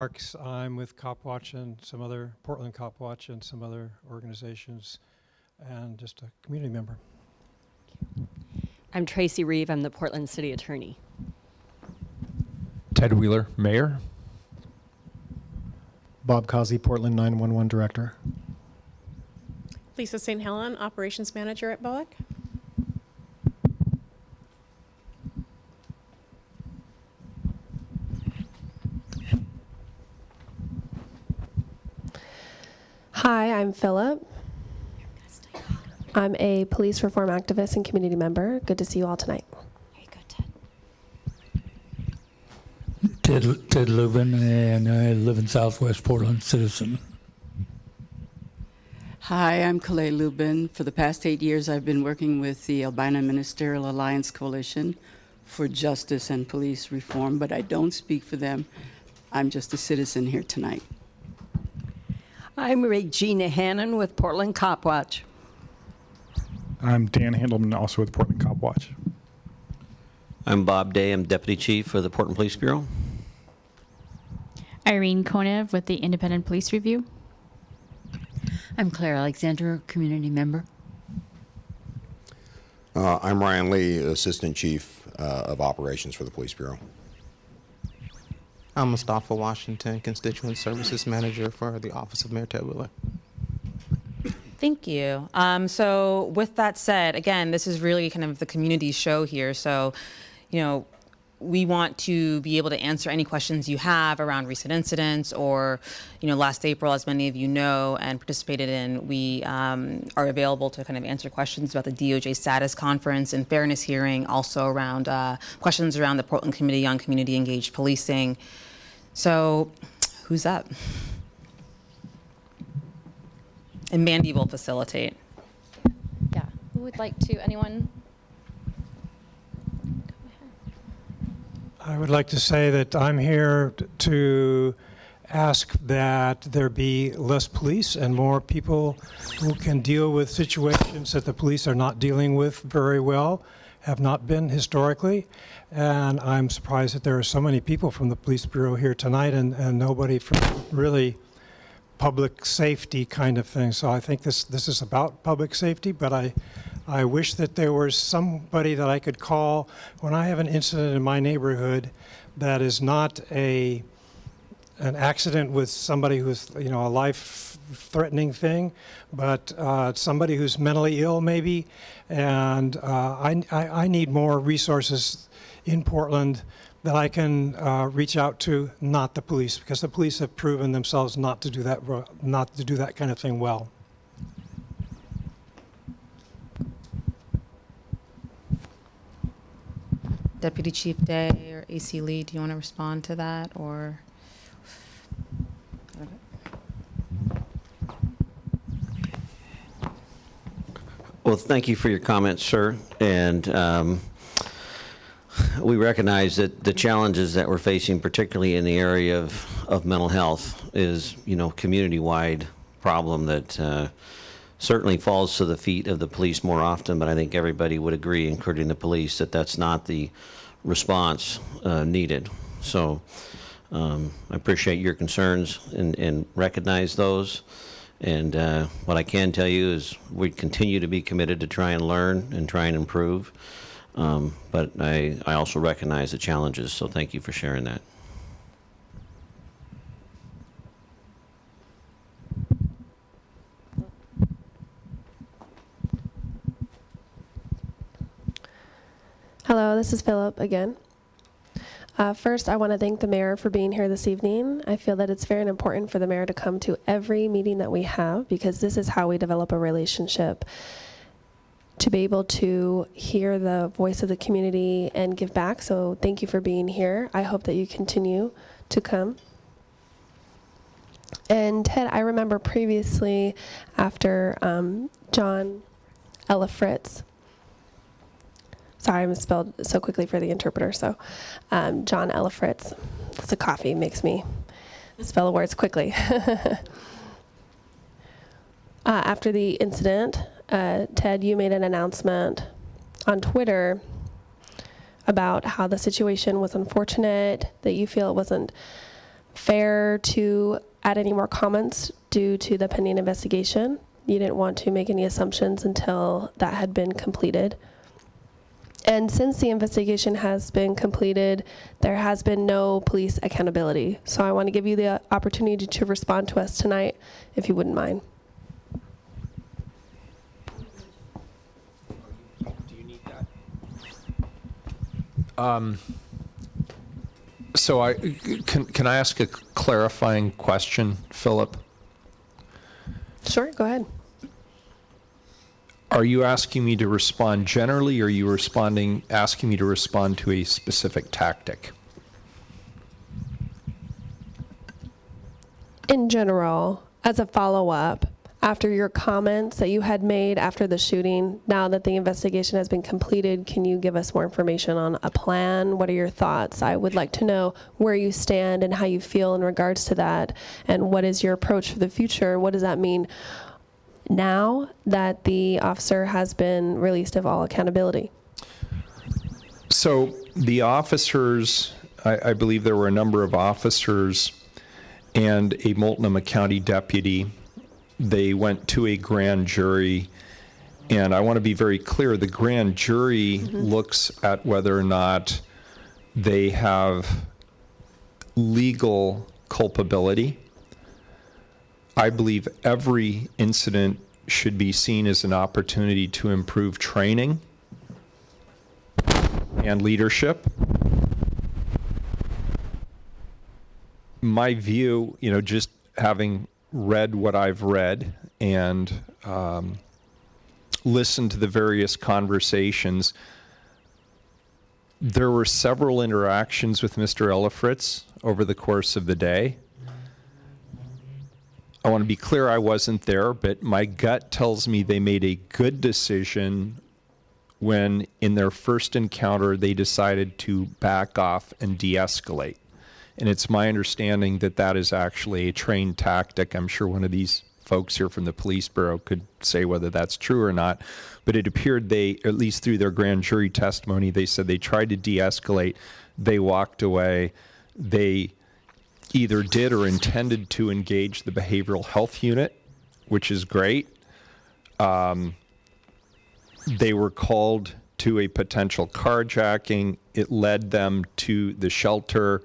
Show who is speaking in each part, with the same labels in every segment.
Speaker 1: Marks. I'm with Copwatch and some other, Portland Copwatch and some other organizations, and just a community member.
Speaker 2: I'm Tracy Reeve. I'm the Portland City Attorney.
Speaker 3: Ted Wheeler, Mayor.
Speaker 4: Bob Causey, Portland 911 Director.
Speaker 5: Lisa St. Helen, Operations Manager at BOEC.
Speaker 6: Hi, I'm Philip. I'm a police reform activist and community member. Good to see you all tonight.
Speaker 2: There you go, Ted.
Speaker 7: Ted Lubin, and I live in Southwest Portland, citizen.
Speaker 8: Hi, I'm Kalei Lubin. For the past 8 years, I've been working with the Albina Ministerial Alliance Coalition for Justice and Police Reform, but I don't speak for them. I'm just a citizen here tonight.
Speaker 2: I'm Regina Hannon with Portland Copwatch.
Speaker 3: I'm Dan Handelman, also with Portland Copwatch.
Speaker 9: I'm Bob Day. I'm Deputy Chief for the Portland Police Bureau.
Speaker 10: Irene Konev with the Independent Police Review.
Speaker 11: I'm Claire Alexander, community member.
Speaker 12: I'm Ryan Lee, Assistant Chief of Operations for the Police Bureau.
Speaker 13: I'm Mustafa Washington, Constituent Services Manager for the Office of Mayor Ted Wheeler.
Speaker 14: Thank you. So with that said, again, this is really kind of the community show here. So, you know, we want to be able to answer any questions you have around recent incidents or, you know, last April, as many of you know and participated in, we are available to kind of answer questions about the DOJ status conference and fairness hearing, also around questions around the Portland Committee on Community Engaged Policing. So who's up? And Mandy will facilitate.
Speaker 10: Yeah, who would like to, anyone?
Speaker 1: I would like to say that I'm here to ask that there be less police and more people who can deal with situations that the police are not dealing with very well, have not been historically. And I'm surprised that there are so many people from the Police Bureau here tonight and nobody from really public safety kind of thing. So I think this is about public safety, but I wish that there was somebody that I could call when I have an incident in my neighborhood that is not an accident with somebody who's, you know, a life-threatening thing, but somebody who's mentally ill maybe. And I need more resources in Portland that I can reach out to, not the police, because the police have proven themselves not to do that kind of thing well.
Speaker 14: Deputy Chief Day or AC Lee, do you want to respond to that, or?
Speaker 9: Well, thank you for your comments, sir. And we recognize that the challenges that we're facing, particularly in the area of mental health, is, you know, community-wide problem that certainly falls to the feet of the police more often, but I think everybody would agree, including the police, that that's not the response needed. So I appreciate your concerns and recognize those. And what I can tell you is we continue to be committed to try and learn and try and improve. But I also recognize the challenges, so thank you for sharing that.
Speaker 6: Hello, this is Philip again. First, I want to thank the mayor for being here this evening. I feel that it's very important for the mayor to come to every meeting that we have, because this is how we develop a relationship, to be able to hear the voice of the community and give back. So thank you for being here. I hope that you continue to come. And Ted, I remember previously after John Ella Fritz, sorry, I misspelled so quickly for the interpreter. So John Ella Fritz, it's a coffee, makes me spell the words quickly. After the incident, Ted, you made an announcement on Twitter about how the situation was unfortunate, that you feel it wasn't fair to add any more comments due to the pending investigation. You didn't want to make any assumptions until that had been completed. And since the investigation has been completed, there has been no police accountability. So I want to give you the opportunity to respond to us tonight, if you wouldn't mind.
Speaker 15: Do you need that? So can I ask a clarifying question, Philip?
Speaker 6: Sure, go ahead.
Speaker 15: Are you asking me to respond generally, or are you asking me to respond to a specific tactic?
Speaker 6: In general, as a follow-up, after your comments that you had made after the shooting, now that the investigation has been completed, can you give us more information on a plan? What are your thoughts? I would like to know where you stand and how you feel in regards to that, and what is your approach for the future? What does that mean now that the officer has been released of all accountability?
Speaker 15: So the officers, I believe there were a number of officers and a Multnomah County deputy. They went to a grand jury, and I want to be very clear, the grand jury looks at whether or not they have legal culpability. I believe every incident should be seen as an opportunity to improve training and leadership. My view, just having read what I've read and listened to the various conversations, there were several interactions with Mr. Ellifritz over the course of the day. I want to be clear, I wasn't there, but my gut tells me they made a good decision when, in their first encounter, they decided to back off and de-escalate. And it's my understanding that that is actually a trained tactic. I'm sure one of these folks here from the police bureau could say whether that's true or not, but it appeared they, at least through their grand jury testimony, they said they tried to de-escalate, they walked away, they either did or intended to engage the behavioral health unit, which is great. They were called to a potential carjacking. It led them to the shelter.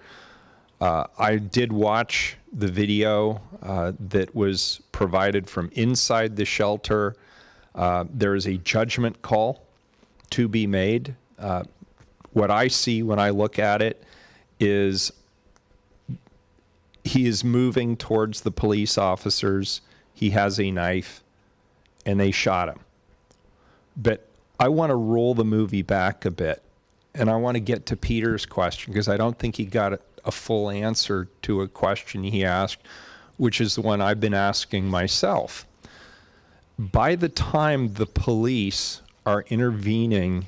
Speaker 15: I did watch the video that was provided from inside the shelter. There is a judgment call to be made. What I see when I look at it is he is moving towards the police officers. He has a knife, and they shot him. But I want to roll the movie back a bit, and I want to get to Peter's question, because I don't think he got a full answer to a question he asked, which is the one I've been asking myself. By the time the police are intervening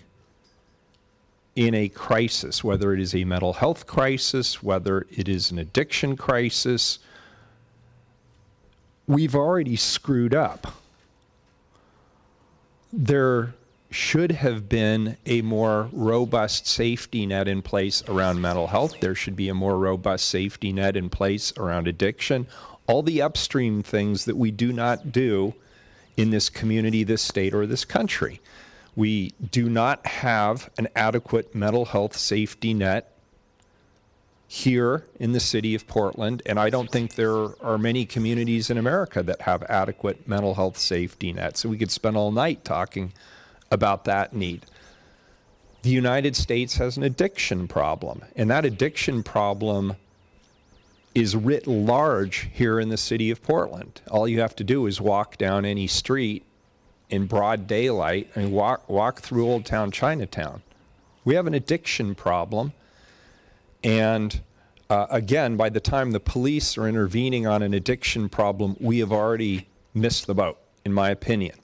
Speaker 15: in a crisis, whether it is a mental health crisis, whether it is an addiction crisis, we've already screwed up. There should have been a more robust safety net in place around mental health. There should be a more robust safety net in place around addiction. All the upstream things that we do not do in this community, this state, or this country. We do not have an adequate mental health safety net here in the city of Portland, and I don't think there are many communities in America that have adequate mental health safety nets. So we could spend all night talking about that need. The United States has an addiction problem, and that addiction problem is writ large here in the city of Portland. All you have to do is walk down any street in broad daylight and walk through Old Town Chinatown. We have an addiction problem, and again, by the time the police are intervening on an addiction problem, we have already missed the boat, in my opinion.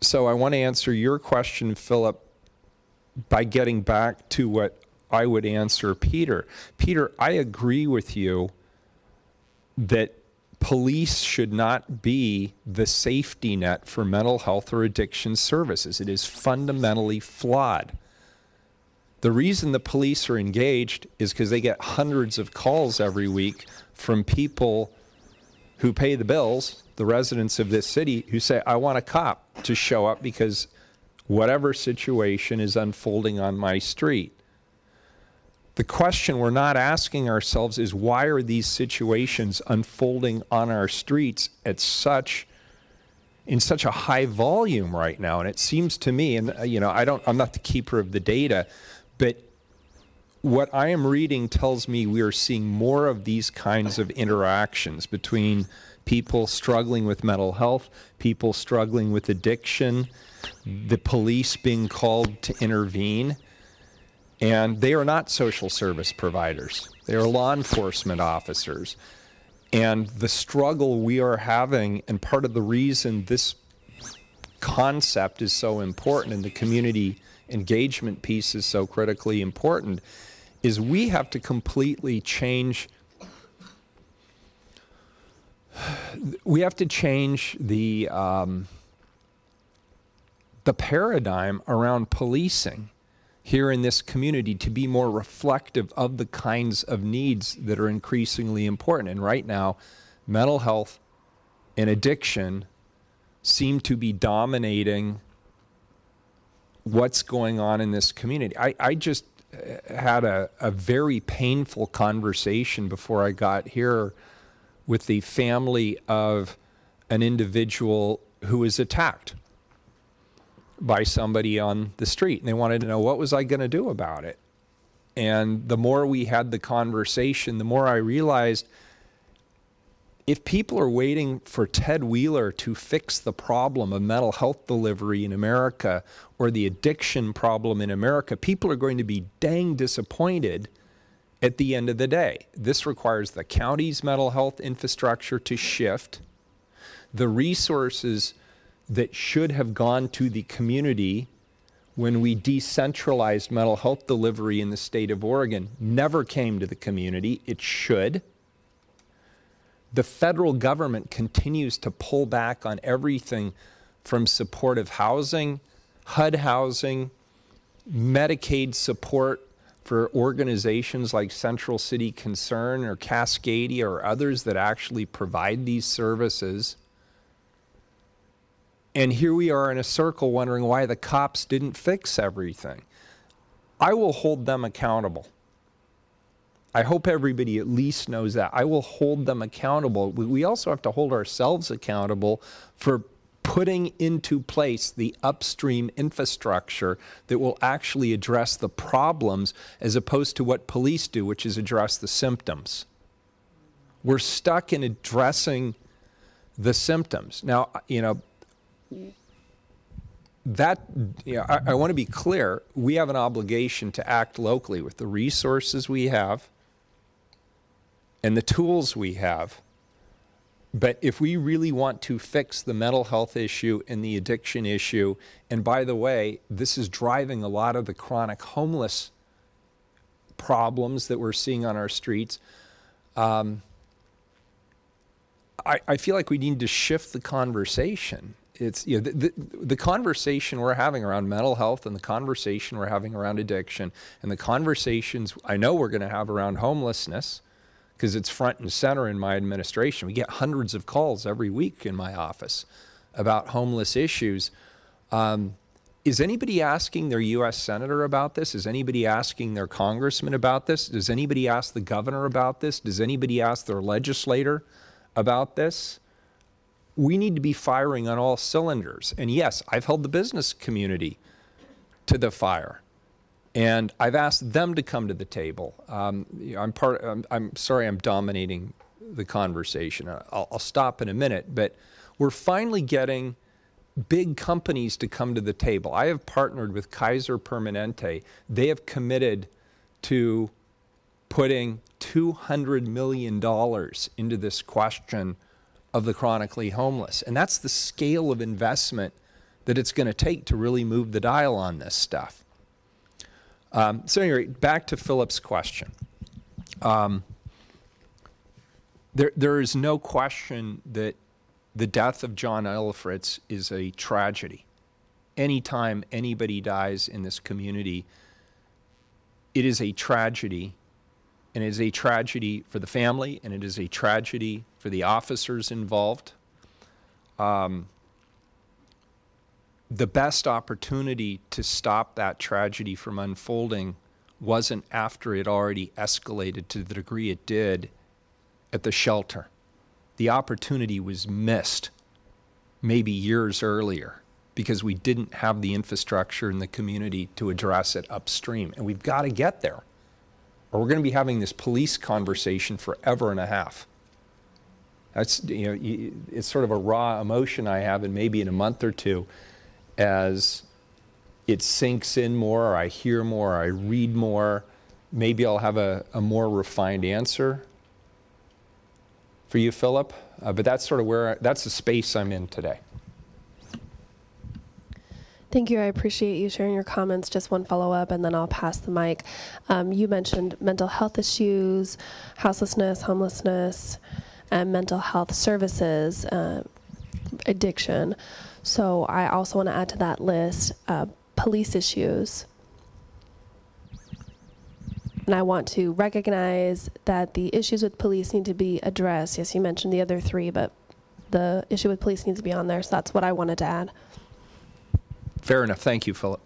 Speaker 15: So I want to answer your question, Philip, by getting back to what I would answer Peter. Peter, I agree with you that police should not be the safety net for mental health or addiction services. It is fundamentally flawed. The reason the police are engaged is because they get hundreds of calls every week from people who pay the bills, the residents of this city, who say, I want a cop to show up because whatever situation is unfolding on my street. The question we're not asking ourselves is, why are these situations unfolding on our streets in such a high volume right now? And it seems to me, and I'm not the keeper of the data, but what I am reading tells me we are seeing more of these kinds of interactions between people struggling with mental health, people struggling with addiction, the police being called to intervene. And they are not social service providers. They are law enforcement officers. And the struggle we are having, and part of the reason this concept is so important and the community engagement piece is so critically important, is we have to completely change the paradigm around policing here in this community to be more reflective of the kinds of needs that are increasingly important. And right now, mental health and addiction seem to be dominating what's going on in this community. I just had a very painful conversation before I got here with the family of an individual who was attacked by somebody on the street, and they wanted to know, what was I going to do about it? And the more we had the conversation, the more I realized, if people are waiting for Ted Wheeler to fix the problem of mental health delivery in America or the addiction problem in America, people are going to be dang disappointed at the end of the day. This requires the county's mental health infrastructure to shift. The resources that should have gone to the community when we decentralized mental health delivery in the state of Oregon never came to the community. It should. The federal government continues to pull back on everything from supportive housing, HUD housing, Medicaid support for organizations like Central City Concern or Cascadia or others that actually provide these services. And here we are in a circle wondering why the cops didn't fix everything. I will hold them accountable. I hope everybody at least knows that. I will hold them accountable. We also have to hold ourselves accountable for putting into place the upstream infrastructure that will actually address the problems as opposed to what police do, which is address the symptoms. We're stuck in addressing the symptoms. Now, I want to be clear, we have an obligation to act locally with the resources we have and the tools we have. But if we really want to fix the mental health issue and the addiction issue, and by the way, this is driving a lot of the chronic homeless problems that we're seeing on our streets, I feel like we need to shift the conversation. It's the conversation we're having around mental health and the conversation we're having around addiction and the conversations I know we're going to have around homelessness, because it's front and center in my administration. We get hundreds of calls every week in my office about homeless issues. Is anybody asking their U.S. Senator about this? Is anybody asking their congressman about this? Does anybody ask the governor about this? Does anybody ask their legislator about this? We need to be firing on all cylinders. And yes, I've held the business community to the fire. And I've asked them to come to the table. I'm sorry I'm dominating the conversation. I'll stop in a minute, but we're finally getting big companies to come to the table. I have partnered with Kaiser Permanente. They have committed to putting $200 million into this question of the chronically homeless. And that's the scale of investment that it's going to take to really move the dial on this stuff. So anyway, back to Philip's question. There is no question that the death of John Elfritz is a tragedy. Anytime anybody dies in this community, it is a tragedy, and it is a tragedy for the family, and it is a tragedy for the officers involved. The best opportunity to stop that tragedy from unfolding wasn't after it already escalated to the degree it did at the shelter. The opportunity was missed maybe years earlier because we didn't have the infrastructure in the community to address it upstream. And we've got to get there, or we're going to be having this police conversation forever and a half. That's, it's sort of a raw emotion I have, and maybe in a month or two, as it sinks in more, or I hear more, or I read more, maybe I'll have a more refined answer for you, Philip. But that's sort of that's the space I'm in today.
Speaker 6: Thank you. I appreciate you sharing your comments. Just one follow-up, and then I'll pass the mic. You mentioned mental health issues, houselessness, homelessness, and mental health services, addiction. So I also want to add to that list police issues. And I want to recognize that the issues with police need to be addressed. Yes, you mentioned the other three, but the issue with police needs to be on there. So that's what I wanted to add.
Speaker 15: Fair enough. Thank you, Philip.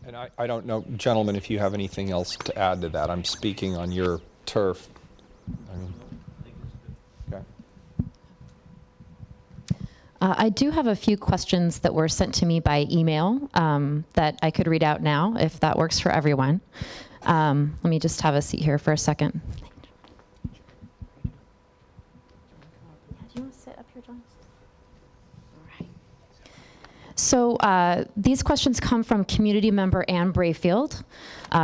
Speaker 15: And I don't know, gentlemen, if you have anything else to add to that. I'm speaking on your turf.
Speaker 10: I do have a few questions that were sent to me by email that I could read out now, if that works for everyone. Let me just have a seat here for a second. Do you want to sit up here, John? All right. So these questions come from community member Ann Brayfield.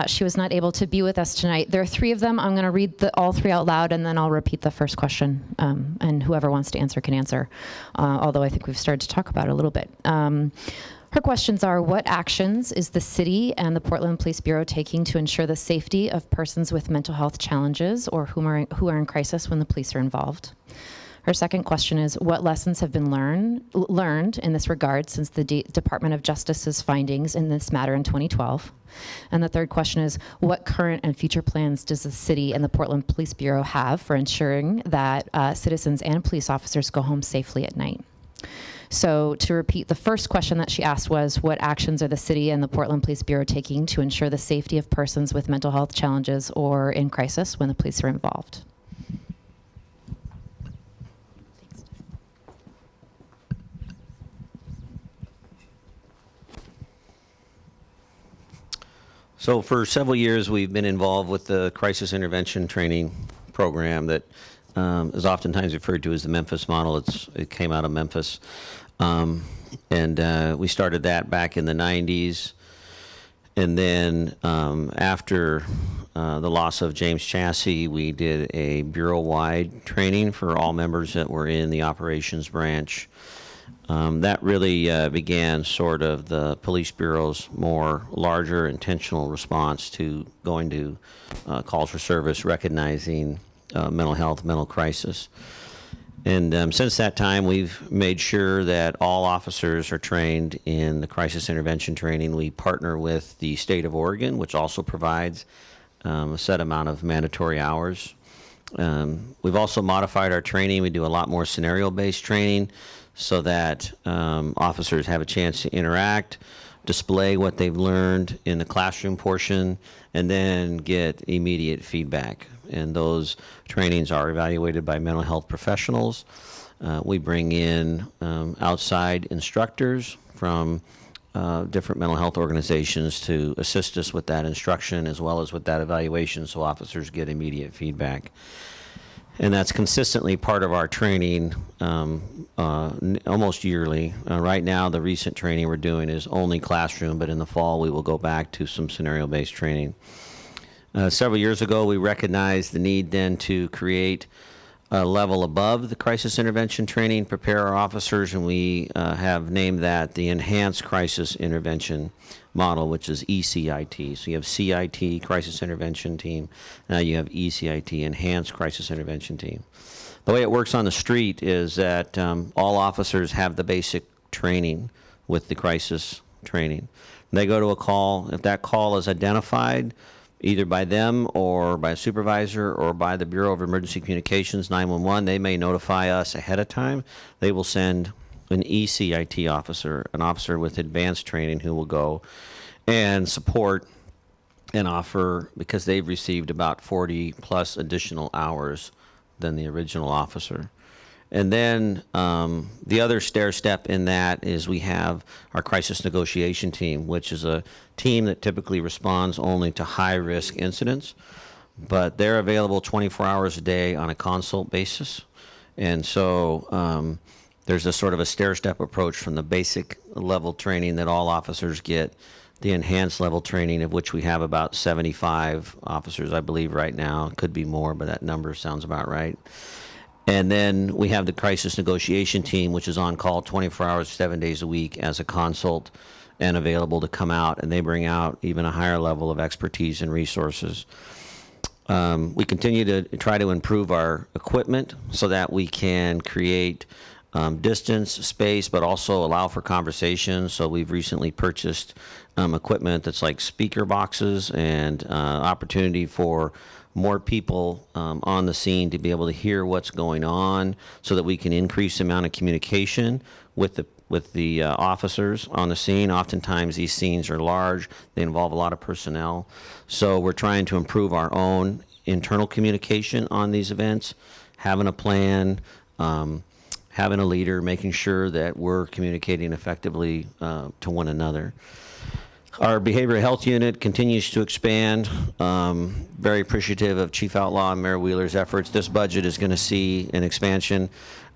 Speaker 10: She was not able to be with us tonight. There are three of them. I'm going to read all three out loud, and then I'll repeat the first question, and whoever wants to answer can answer, although I think we've started to talk about it a little bit. Her questions are, what actions is the city and the Portland Police Bureau taking to ensure the safety of persons with mental health challenges or who are in crisis when the police are involved? Her second question is, what lessons have been learned in this regard since the Department of Justice's findings in this matter in 2012? And the third question is, what current and future plans does the city and the Portland Police Bureau have for ensuring that citizens and police officers go home safely at night? So to repeat, the first question that she asked was, what actions are the city and the Portland Police Bureau taking to ensure the safety of persons with mental health challenges or in crisis when the police are involved?
Speaker 9: So for several years, we've been involved with the crisis intervention training program that is oftentimes referred to as the Memphis model. It came out of Memphis. And we started that back in the 90s. And then after the loss of James Chassie, we did a bureau-wide training for all members that were in the operations branch. That really began sort of the police bureau's more larger intentional response to going to calls for service, recognizing mental health, mental crisis. And since that time, we've made sure that all officers are trained in the crisis intervention training. We partner with the state of Oregon, which also provides a set amount of mandatory hours. We've also modified our training. We do a lot more scenario-based training so that officers have a chance to interact, display what they've learned in the classroom portion, and then get immediate feedback. And those trainings are evaluated by mental health professionals. We bring in outside instructors from different mental health organizations to assist us with that instruction as well as with that evaluation so officers get immediate feedback. And that's consistently part of our training almost yearly. Right now, the recent training we're doing is only classroom, but in the fall we will go back to some scenario-based training. Several years ago, we recognized the need then to create a level above the crisis intervention training, prepare our officers, and we have named that the Enhanced Crisis Intervention Model, which is ECIT. So you have CIT, Crisis Intervention Team. Now you have ECIT, Enhanced Crisis Intervention Team. The way it works on the street is that all officers have the basic training with the crisis training. They go to a call. If that call is identified either by them or by a supervisor or by the Bureau of Emergency Communications 911, they may notify us ahead of time. They will send an ECIT officer, an officer with advanced training, who will go and support and offer, because they've received about 40 plus additional hours than the original officer. And then the other stair step in that is we have our crisis negotiation team, which is a team that typically responds only to high-risk incidents, but they're available 24 hours a day on a consult basis. And so there's a sort of a stair-step approach from the basic level training that all officers get, the enhanced level training, of which we have about 75 officers, I believe, right now. It could be more, but that number sounds about right. And then we have the crisis negotiation team, which is on call 24 hours, 7 days a week as a consult and available to come out, and they bring out even a higher level of expertise and resources. We continue to try to improve our equipment so that we can create distance, space, but also allow for conversation. So we've recently purchased equipment that's like speaker boxes and opportunity for more people on the scene to be able to hear what's going on, so that we can increase the amount of communication with the officers on the scene. Oftentimes these scenes are large, they involve a lot of personnel, so we're trying to improve our own internal communication on these events, having a plan, having a leader, making sure that we're communicating effectively to one another. Our behavioral health unit continues to expand. Very appreciative of Chief Outlaw and Mayor Wheeler's efforts. This budget is going to see an expansion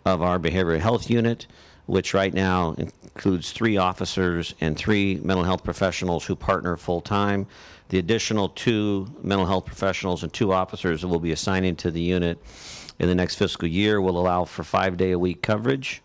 Speaker 9: of our behavioral health unit, which right now includes 3 officers and 3 mental health professionals who partner full-time. The additional 2 mental health professionals and 2 officers that will be assigning to the unit in the next fiscal year will allow for 5-day-a-week coverage.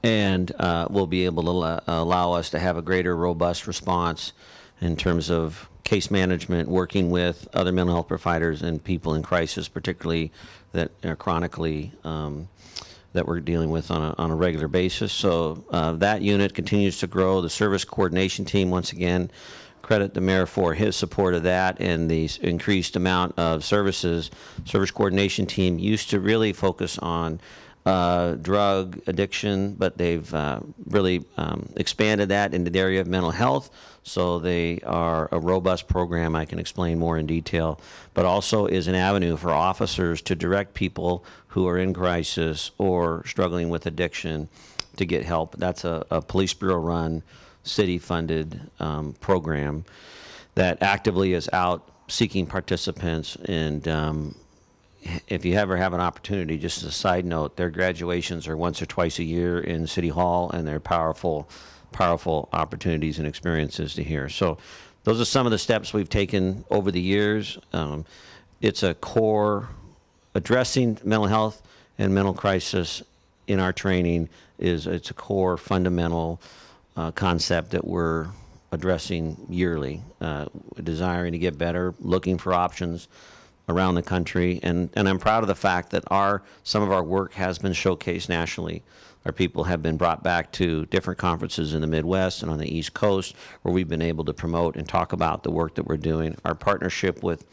Speaker 9: And will be able to allow us to have a greater robust response in terms of case management, working with other mental health providers and people in crisis, particularly that are chronically that we're dealing with on a regular basis. So that unit continues to grow. The service coordination team, once again, credit the mayor for his support of that and the increased amount of services. Service coordination team used to really focus on drug addiction, but they've really expanded that into the area of mental health. So they are a robust program I can explain more in detail, but also is an avenue for officers to direct people who are in crisis or struggling with addiction to get help. That's a police bureau run, city funded program that actively is out seeking participants. And if you ever have an opportunity, just as a side note, their graduations are once or twice a year in City Hall, and they're powerful opportunities and experiences to hear. So those are some of the steps we've taken over the years. It's a core, addressing mental health and mental crisis in our training it's a core fundamental concept that we're addressing yearly, desiring to get better, looking for options around the country, and I'm proud of the fact that some of our work has been showcased nationally. Our people have been brought back to different conferences in the Midwest and on the East Coast, where we've been able to promote and talk about the work that we're doing. Our partnership with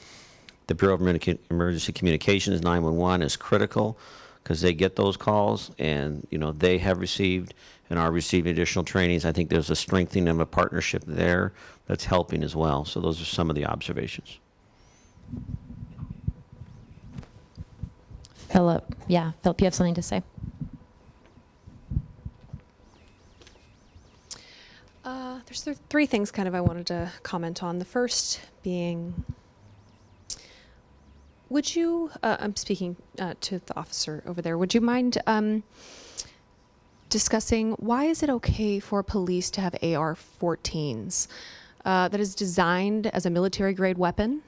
Speaker 9: the Bureau of Emergency Communications 911 is critical, because they get those calls, and they have received and are receiving additional trainings. I think there's a strengthening of a partnership there that's helping as well. So those are some of the observations.
Speaker 10: Philip, you have something to say?
Speaker 16: There's 3 things kind of I wanted to comment on. The first being, would you, I'm speaking to the officer over there, would you mind discussing why is it okay for police to have AR-14s that is designed as a military grade weapon?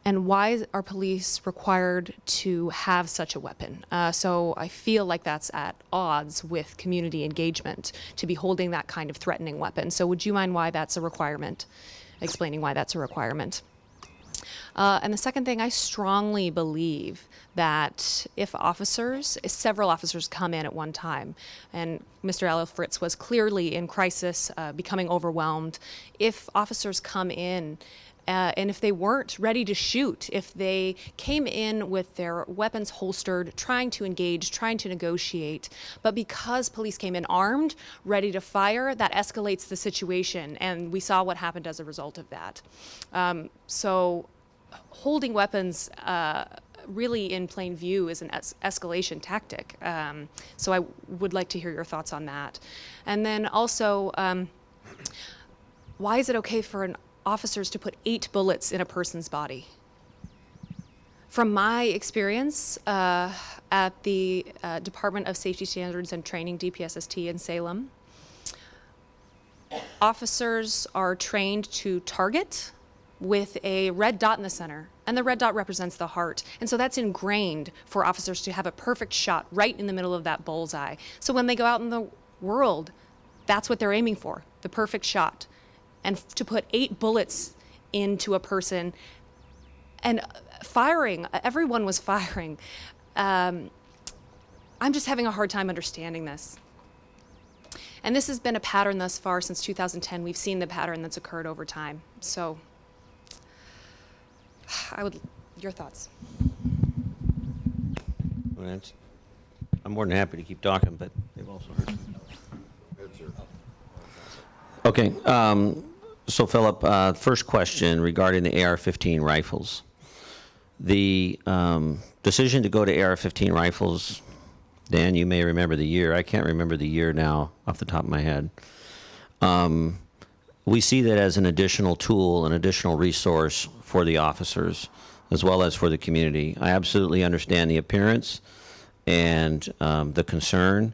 Speaker 16: And why are police required to have such a weapon? So I feel like that's at odds with community engagement, to be holding that kind of threatening weapon. So would you mind why that's a requirement? Explaining why that's a requirement. And the second thing, I strongly believe that if several officers come in at one time, and Mr. Elfritz was clearly in crisis, becoming overwhelmed, if officers come in and if they weren't ready to shoot, if they came in with their weapons holstered, trying to engage, trying to negotiate, but because police came in armed, ready to fire, that escalates the situation, and we saw what happened as a result of that. So holding weapons really in plain view is an escalation tactic. So I would like to hear your thoughts on that. And then also, why is it okay for officers to put 8 bullets in a person's body? From my experience at the Department of Safety Standards and Training, DPSST in Salem, officers are trained to target with a red dot in the center, and the red dot represents the heart. And so that's ingrained for officers to have a perfect shot right in the middle of that bullseye. So when they go out in the world, that's what they're aiming for, the perfect shot. And to put 8 bullets into a person and firing, everyone was firing. I'm just having a hard time understanding this. And this has been a pattern thus far since 2010. We've seen the pattern that's occurred over time. So your thoughts?
Speaker 9: Well, I'm more than happy to keep talking, but they've also heard. Okay, so Philip, first question regarding the AR-15 rifles. The decision to go to AR-15 rifles, Dan, you may remember the year. I can't remember the year now off the top of my head. We see that as an additional tool, an additional resource for the officers, as well as for the community. I absolutely understand the appearance and the concern,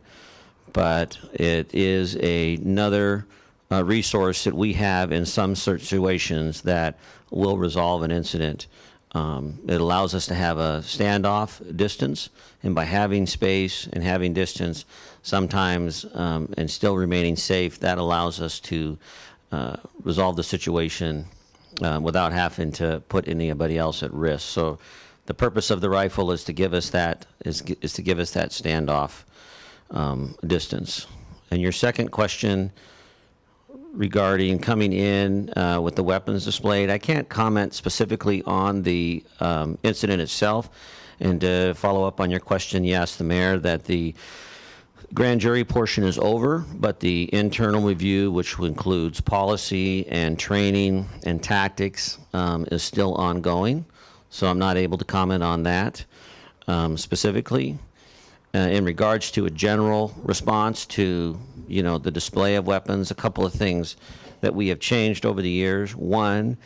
Speaker 9: but it is another resource that we have in some situations that will resolve an incident. It allows us to have a standoff distance, and by having space and having distance sometimes and still remaining safe, that allows us to resolve the situation without having to put anybody else at risk. So the purpose of the rifle is to give us that is to give us that standoff distance. And your second question regarding coming in with the weapons displayed, I can't comment specifically on the incident itself. And to follow up on your question, yes, the mayor, that the grand jury portion is over, but the internal review, which includes policy and training and tactics, is still ongoing. So I'm not able to comment on that specifically. In regards to a general response to, the display of weapons, a couple of things that we have changed over the years. One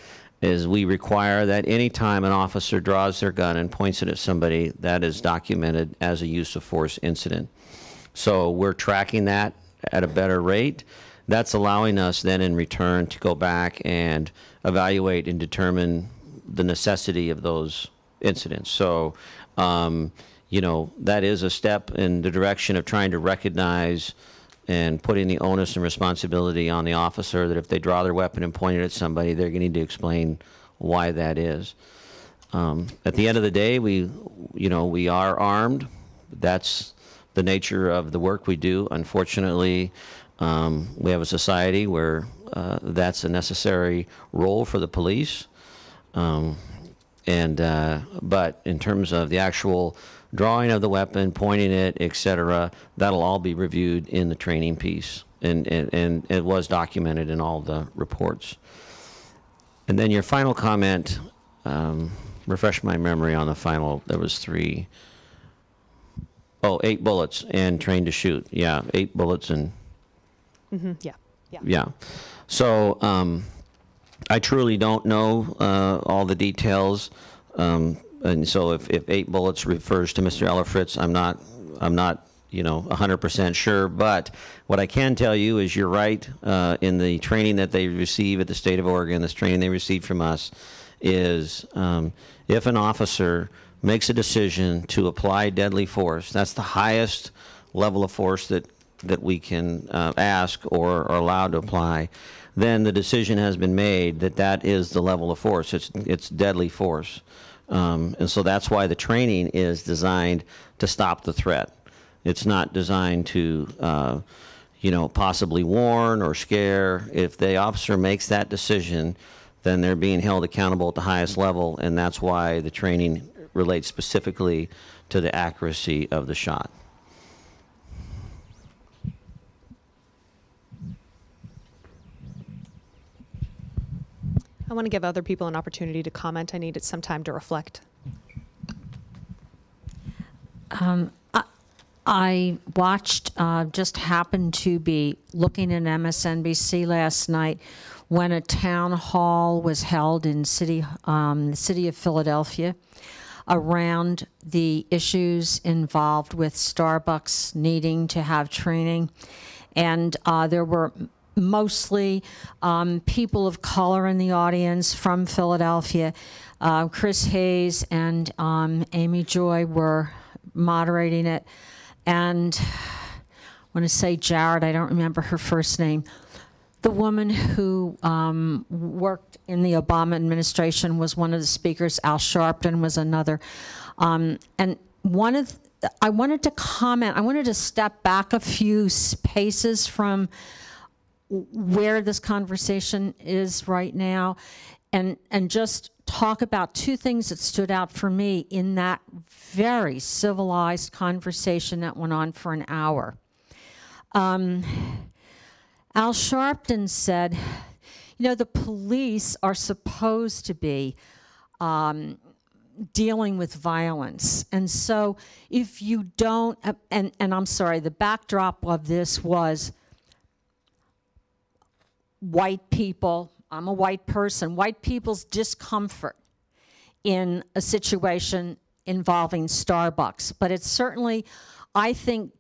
Speaker 9: is we require that any time an officer draws their gun and points it at somebody, that is documented as a use of force incident. So we're tracking that at a better rate. That's allowing us then in return to go back and evaluate and determine the necessity of those incidents. So, that is a step in the direction of trying to recognize and putting the onus and responsibility on the officer that if they draw their weapon and point it at somebody, they're going to need to explain why that is. At the end of the day, we are armed. That's the nature of the work we do. Unfortunately, we have a society where that's a necessary role for the police. But in terms of the actual drawing of the weapon, pointing it, etc., that'll all be reviewed in the training piece, and it was documented in all the reports. And then your final comment, refresh my memory on the final. There was 8 bullets and trained to shoot. Yeah, 8 bullets and. Yeah. So I truly don't know all the details. And so if 8 bullets refers to Mr. Elfritz, I'm not 100% sure. But what I can tell you is you're right. In the training that they receive at the state of Oregon, this training they receive from us is if an officer makes a decision to apply deadly force, that's the highest level of force that we can ask or are allowed to apply. then the decision has been made that that is the level of force. It's deadly force. And so that's why the training is designed to stop the threat. It's not designed to, possibly warn or scare. If the officer makes that decision, then they're being held accountable at the highest level, and that's why the training relates specifically to the accuracy of the shot.
Speaker 16: I want to give other people an opportunity to comment. I needed some time to reflect.
Speaker 17: I watched, just happened to be looking at MSNBC last night when a town hall was held in the city of Philadelphia around the issues involved with Starbucks needing to have training. And there were mostly people of color in the audience from Philadelphia. Chris Hayes and Amy Joy were moderating it. And I want to say Jared, I don't remember her first name. The woman who worked in the Obama administration was one of the speakers. Al Sharpton was another. And I wanted to comment, I wanted to step back a few paces from where this conversation is right now and just talk about two things that stood out for me in that very civilized conversation that went on for an hour. Al Sharpton said, the police are supposed to be dealing with violence. And so if you don't, and I'm sorry, the backdrop of this was white people, I'm a white person, white people's discomfort in a situation involving Starbucks. But it's certainly, I think,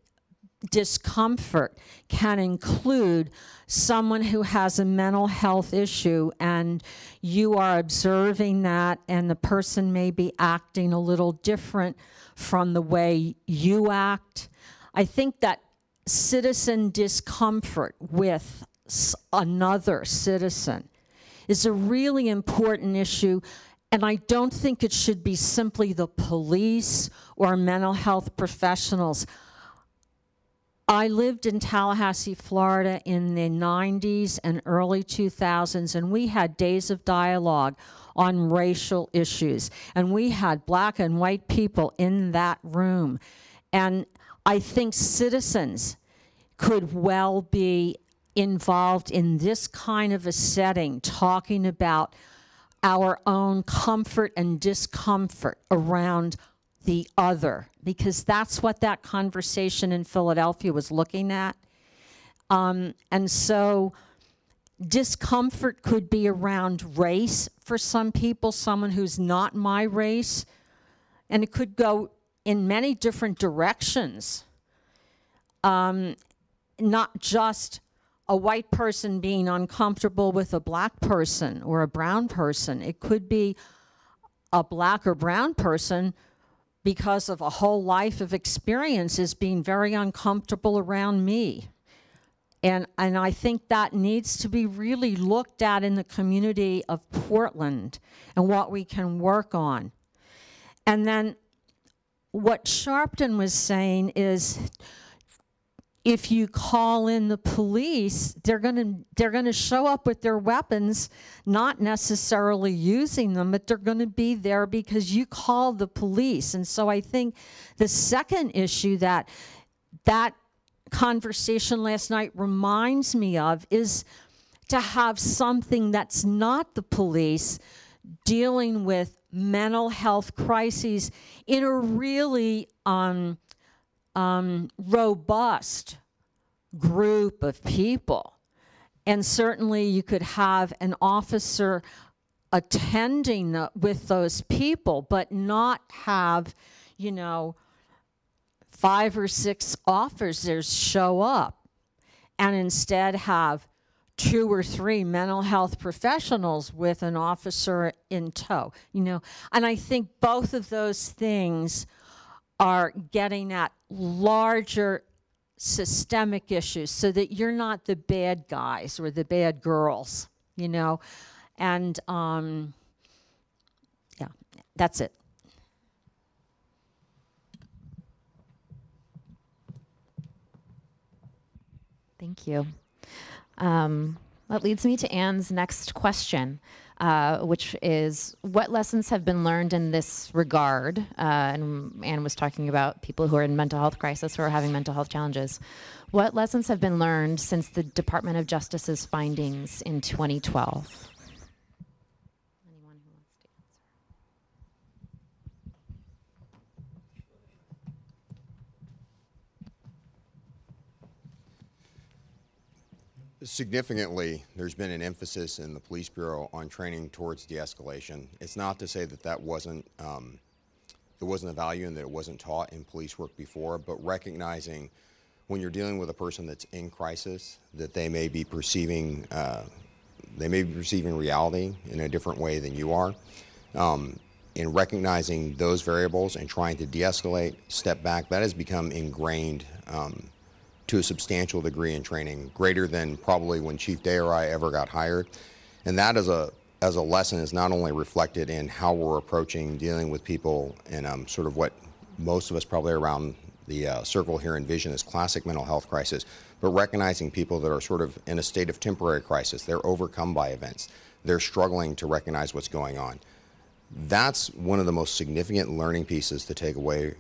Speaker 17: discomfort can include someone who has a mental health issue and you are observing that and the person may be acting a little different from the way you act. I think that citizen discomfort with another citizen is a really important issue, and I don't think it should be simply the police or mental health professionals. I lived in Tallahassee, Florida in the 90s and early 2000s, and we had days of dialogue on racial issues, and we had black and white people in that room. And I think citizens could well be involved in this kind of a setting, talking about our own comfort and discomfort around the other, because that's what that conversation in Philadelphia was looking at. And so discomfort could be around race for some people, someone who's not my race, and it could go in many different directions. Not just a white person being uncomfortable with a black person or a brown person. It could be a black or brown person because of a whole life of experiences being very uncomfortable around me. And I think that needs to be really looked at in the community of Portland and what we can work on. And then what Sharpton was saying is, if you call in the police, they're going to show up with their weapons, not necessarily using them, but they're going to be there because you called the police. And so I think the second issue that conversation last night reminds me of is to have something that's not the police dealing with mental health crises in a really robust group of people. And certainly you could have an officer attending with those people, but not have, 5 or 6 officers show up, and instead have 2 or 3 mental health professionals with an officer in tow, And I think both of those things are getting at larger systemic issues so that you're not the bad guys or the bad girls, you know? And yeah, that's it.
Speaker 10: Thank you. That leads me to Anne's next question, which is, what lessons have been learned in this regard? And Anne was talking about people who are in mental health crisis or having mental health challenges. What lessons have been learned since the Department of Justice's findings in 2012? Anyone who wants to answer?
Speaker 12: Significantly, there's been an emphasis in the Police Bureau on training towards de-escalation. It's not to say that that wasn't a value and that it wasn't taught in police work before, but recognizing when you're dealing with a person that's in crisis, that they may be perceiving reality in a different way than you are. In recognizing those variables and trying to de-escalate, step back, that has become ingrained to a substantial degree in training, greater than probably when Chief Day or I ever got hired. And that as a lesson is not only reflected in how we're approaching dealing with people in sort of what most of us probably around the circle here envision as classic mental health crisis, but recognizing people that are sort of in a state of temporary crisis. They're overcome by events. They're struggling to recognize what's going on. That's one of the most significant learning pieces to take away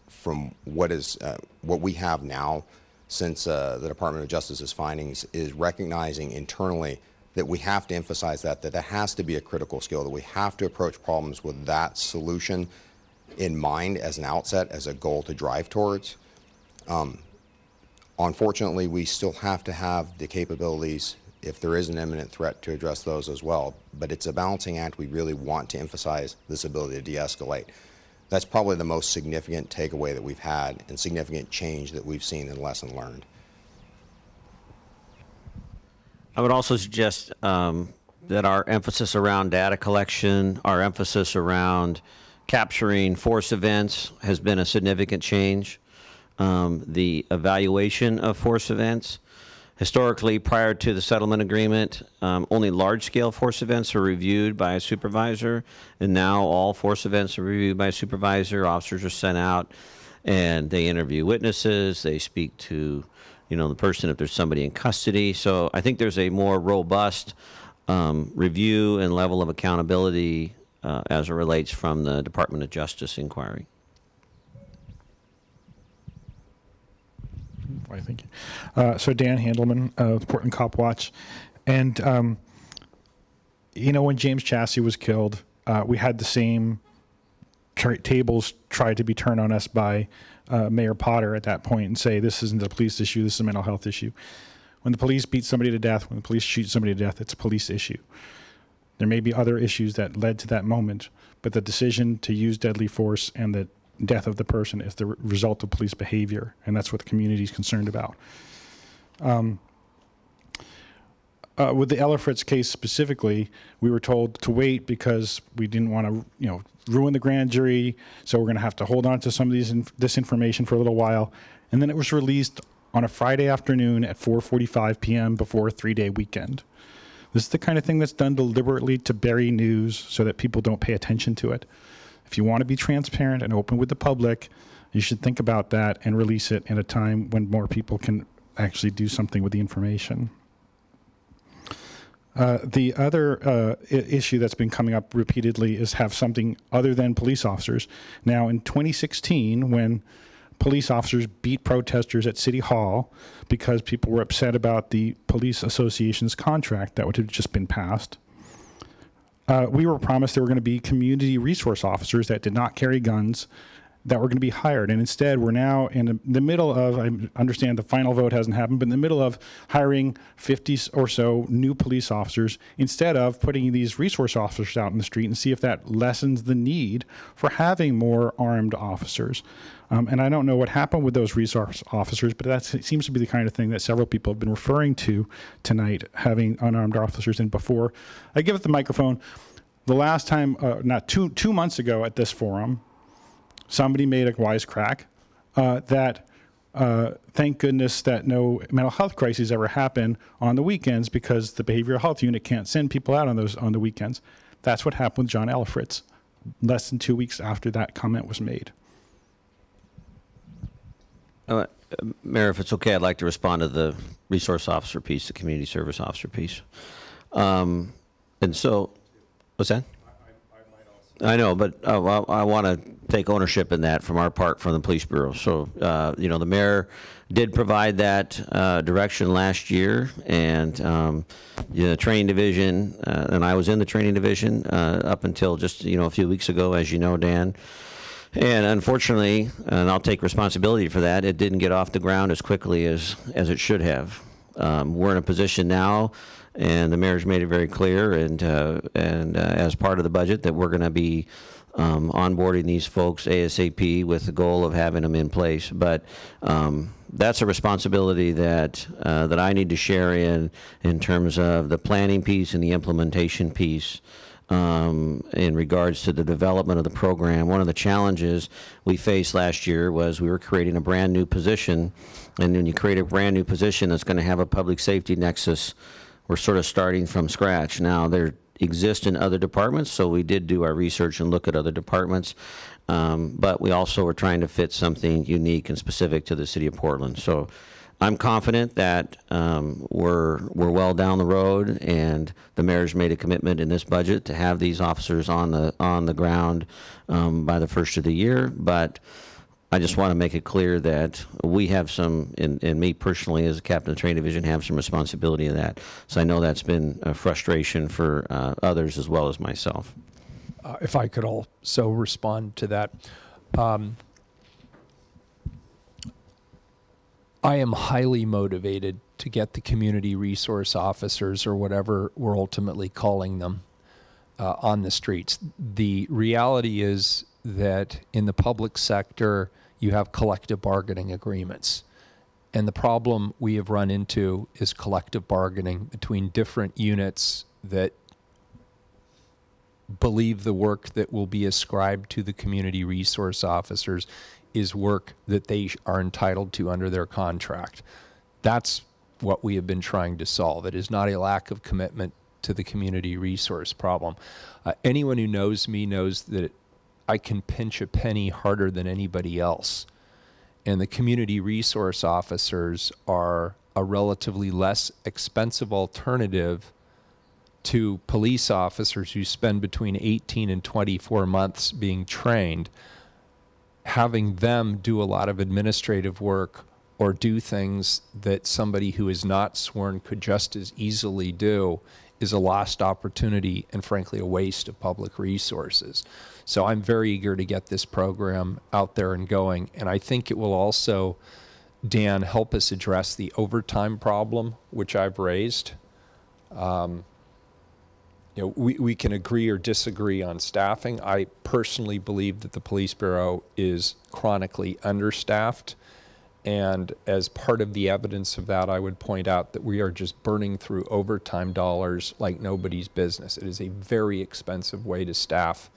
Speaker 12: from what we have now since the Department of Justice's findings, is recognizing internally that we have to emphasize that has to be a critical skill, that we have to approach problems with that solution in mind as an outset, as a goal to drive towards. Unfortunately, we still have to have the capabilities if there is an imminent threat to address those as well, but it's a balancing act. We really want to emphasize this ability to de-escalate. That's probably the most significant takeaway that we've had and significant change that we've seen in lesson learned.
Speaker 9: I would also suggest that our emphasis around data collection, our emphasis around capturing force events has been a significant change. The evaluation of force events. Historically, prior to the settlement agreement, only large-scale force events are reviewed by a supervisor, and now all force events are reviewed by a supervisor. Officers are sent out, and they interview witnesses. They speak to, the person if there's somebody in custody. So I think there's a more robust review and level of accountability as it relates from the Department of Justice inquiry.
Speaker 3: I think. So Dan Handelman of Portland Cop Watch. And, when James Chassie was killed, we had the same tables tried to be turned on us by Mayor Potter at that point and say, this isn't a police issue, this is a mental health issue. When the police beat somebody to death, when the police shoot somebody to death, it's a police issue. There may be other issues that led to that moment, but the decision to use deadly force and the death of the person is the result of police behavior, and that's what the community is concerned about. With the Ella Fritz case specifically, we were told to wait because we didn't want to, ruin the grand jury, so we're going to have to hold on to some of this information for a little while. And then it was released on a Friday afternoon at 4:45 p.m. before a 3-day weekend. This is the kind of thing that's done deliberately to bury news so that people don't pay attention to it. If you want to be transparent and open with the public, you should think about that and release it in a time when more people can actually do something with the information. The other issue that's been coming up repeatedly is have something other than police officers. Now, in 2016, when police officers beat protesters at City Hall because people were upset about the Police Association's contract that would have just been passed, we were promised there were going to be community resource officers that did not carry guns that were going to be hired. And instead, we're now in the middle of, I understand the final vote hasn't happened, but in the middle of hiring 50 or so new police officers instead of putting these resource officers out in the street and see if that lessens the need for having more armed officers. And I don't know what happened with those resource officers, but that seems to be the kind of thing that several people have been referring to tonight, having unarmed officers. And before I give it the microphone, the last time, not two months ago at this forum, somebody made a wisecrack that thank goodness that no mental health crises ever happen on the weekends because the behavioral health unit can't send people out on the weekends. That's what happened with John Elfritz less than 2 weeks after that comment was made.
Speaker 9: Mayor, if it's okay, I'd like to respond to the resource officer piece, the community service officer piece. And so, what's that? I know, but I want to take ownership in that from our part, from the police bureau. So, the mayor did provide that direction last year, and the training division, and I was in the training division up until just a few weeks ago, as you know, Dan. And unfortunately, and I'll take responsibility for that, it didn't get off the ground as quickly as it should have. We're in a position now, and the mayor's made it very clear, and as part of the budget, that we're going to be onboarding these folks ASAP with the goal of having them in place. But that's a responsibility that I need to share in terms of the planning piece and the implementation piece. In regards to the development of the program. One of the challenges we faced last year was we were creating a brand new position, and when you create a brand new position that's going to have a public safety nexus, we're sort of starting from scratch. Now, there exist in other departments, so we did do our research and look at other departments, but we also were trying to fit something unique and specific to the city of Portland. So I'm confident that we're well down the road, and the mayor's made a commitment in this budget to have these officers on the ground by the first of the year. But I just want to make it clear that we have some, and me personally as a captain of the training division, have some responsibility in that. So I know that's been a frustration for others as well as myself.
Speaker 15: If I could also respond to that. I am highly motivated to get the community resource officers, or whatever we're ultimately calling them, on the streets. The reality is that in the public sector, you have collective bargaining agreements. And the problem we have run into is collective bargaining between different units that believe the work that will be ascribed to the community resource officers is work that they are entitled to under their contract. That's what we have been trying to solve. It is not a lack of commitment to the community resource problem. Anyone who knows me knows that I can pinch a penny harder than anybody else. And the community resource officers are a relatively less expensive alternative to police officers who spend between 18 and 24 months being trained. Having them do a lot of administrative work or do things that somebody who is not sworn could just as easily do is a lost opportunity and, frankly, a waste of public resources. So I'm very eager to get this program out there and going. And I think it will also, Dan, help us address the overtime problem, which I've raised. We can agree or disagree on staffing. I personally believe that the police bureau is chronically understaffed. And as part of the evidence of that, I would point out that we are just burning through overtime dollars like nobody's business. It is a very expensive way to staff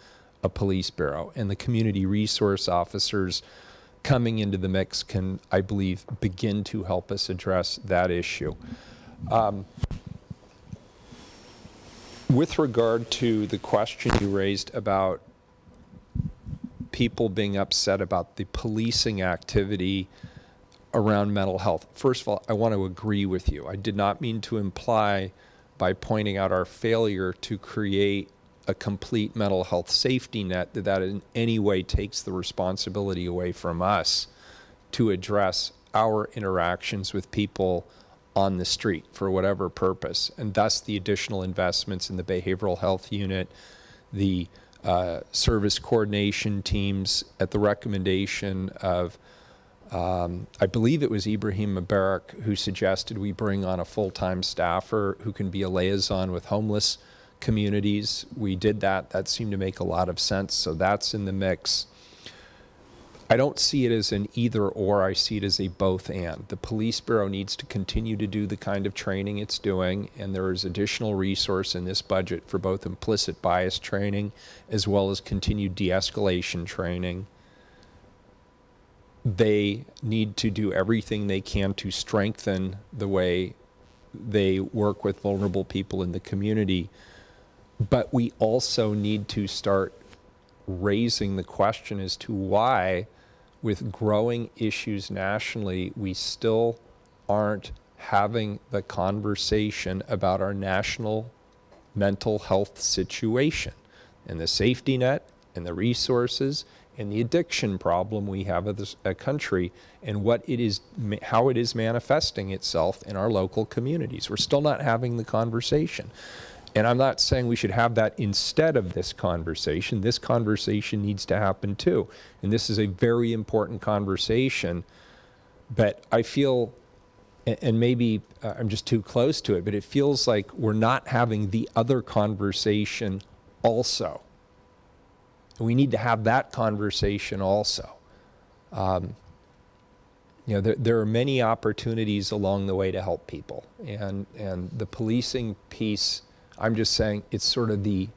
Speaker 15: a police bureau. And the community resource officers coming into the mix can, I believe, begin to help us address that issue. With regard to the question you raised about people being upset about the policing activity around mental health, first of all, I want to agree with you. I did not mean to imply by pointing out our failure to create a complete mental health safety net that in any way takes the responsibility away from us to address our interactions with people on the street for whatever purpose, and thus the additional investments in the behavioral health unit, the service coordination teams at the recommendation of, I believe it was Ibrahim Mubarak who suggested we bring on a full-time staffer who can be a liaison with homeless communities. We did that. That seemed to make a lot of sense, so that's in the mix. I don't see it as an either or, I see it as a both and. The police bureau needs to continue to do the kind of training it's doing, and there is additional resource in this budget for both implicit bias training as well as continued de-escalation training. they need to do everything they can to strengthen the way they work with vulnerable people in the community. But we also need to start raising the question as to why, with growing issues nationally, we still aren't having the conversation about our national mental health situation and the safety net and the resources and the addiction problem we have as a country, and what it is, how it is manifesting itself in our local communities. We're still not having the conversation. And I'm not saying we should have that instead of this conversation. This conversation needs to happen too. And this is a very important conversation. But I feel, and maybe I'm just too close to it, but it feels like we're not having the other conversation also. And we need to have that conversation also. You know, there are many opportunities along the way to help people. And the policing piece, I'm just saying it's sort of the,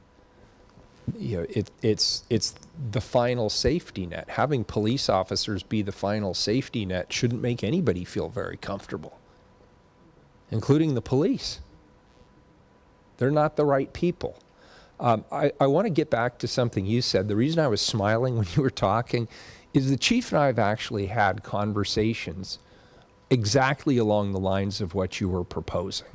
Speaker 15: you know, it's the final safety net. Having police officers be the final safety net shouldn't make anybody feel very comfortable, including the police. They're not the right people. I want to get back to something you said. The reason I was smiling when you were talking is the chief and I have actually had conversations exactly along the lines of what you were proposing.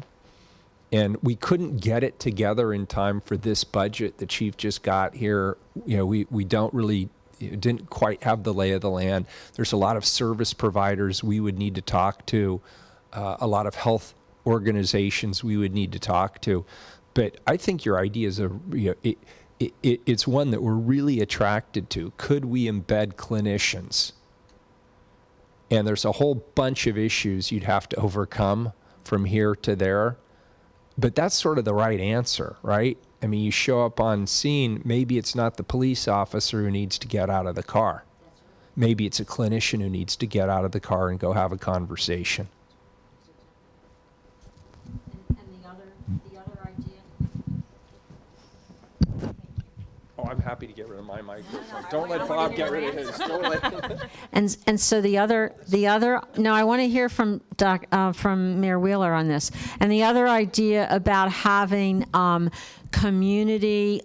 Speaker 15: And we couldn't get it together in time for this budget the chief just got here. You know, we don't really, didn't quite have the lay of the land. There's a lot of service providers we would need to talk to, a lot of health organizations we would need to talk to. But I think your idea is it's one that we're really attracted to. Could we embed clinicians? And there's a whole bunch of issues you'd have to overcome from here to there. But that's sort of the right answer, right? I mean, you show up on scene, maybe it's not the police officer who needs to get out of the car. Maybe it's a clinician who needs to get out of the car and go have a conversation.
Speaker 17: The other idea.
Speaker 15: Oh, I'm happy to get rid of my microphone. Don't let Bob get rid of his. Don't let
Speaker 17: And so the other. No, I want to hear from from Mayor Wheeler on this. And the other idea about having community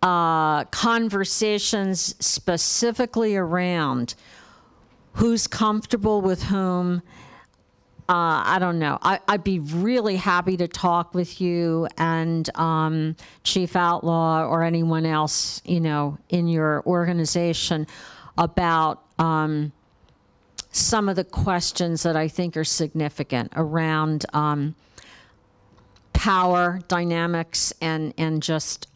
Speaker 17: conversations specifically around who's comfortable with whom. I don't know. I'd be really happy to talk with you and Chief Outlaw or anyone else, you know, in your organization about some of the questions that I think are significant around power dynamics and just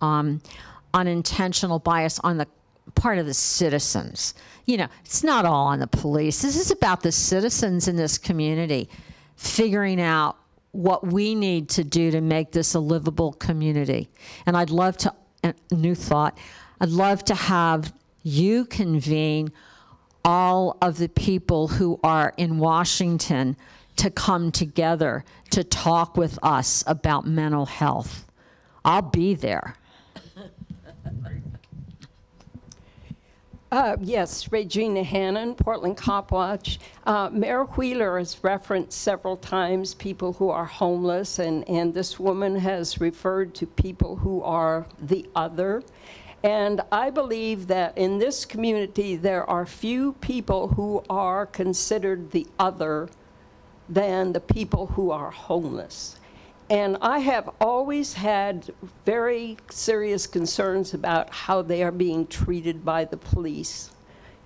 Speaker 17: unintentional bias on the part of the citizens. You know, it's not all on the police. This is about the citizens in this community figuring out what we need to do to make this a livable community. And I'd love to, new thought, I'd love to have you convene all of the people who are in Washington to come together to talk with us about mental health. I'll be there.
Speaker 2: Yes, Regina Hannon, Portland Cop Watch. Mayor Wheeler has referenced several times people who are homeless, and this woman has referred to people who are the other. And I believe that in this community, there are few people who are considered the other than the people who are homeless. And I have always had very serious concerns about how they are being treated by the police.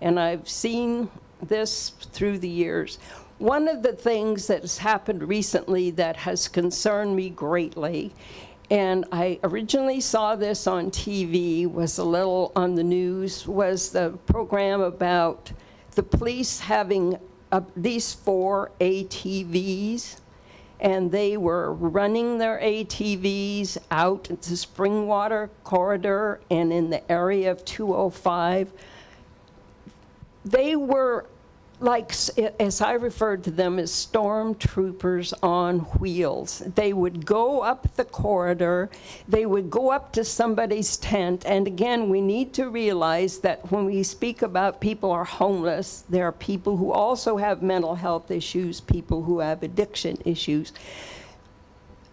Speaker 2: And I've seen this through the years. One of the things that has happened recently that has concerned me greatly, and I originally saw this on TV, was a little on the news, was the program about the police having these 4 ATVs. And they were running their ATVs out at the Springwater corridor and in the area of 205. They were like, as I referred to them as stormtroopers on wheels. They would go up the corridor, they would go up to somebody's tent, and again, we need to realize that when we speak about people are homeless, there are people who also have mental health issues, people who have addiction issues.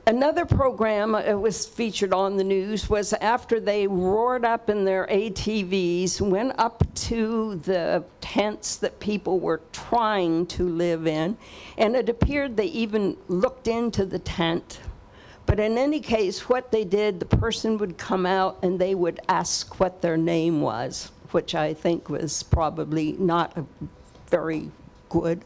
Speaker 2: Another program was featured on the news was after they roared up in their ATVs, went up to the tents that people were trying to live in, and it appeared they even looked into the tent. But in any case, what they did, the person would come out and they would ask what their name was, which I think was probably not very good.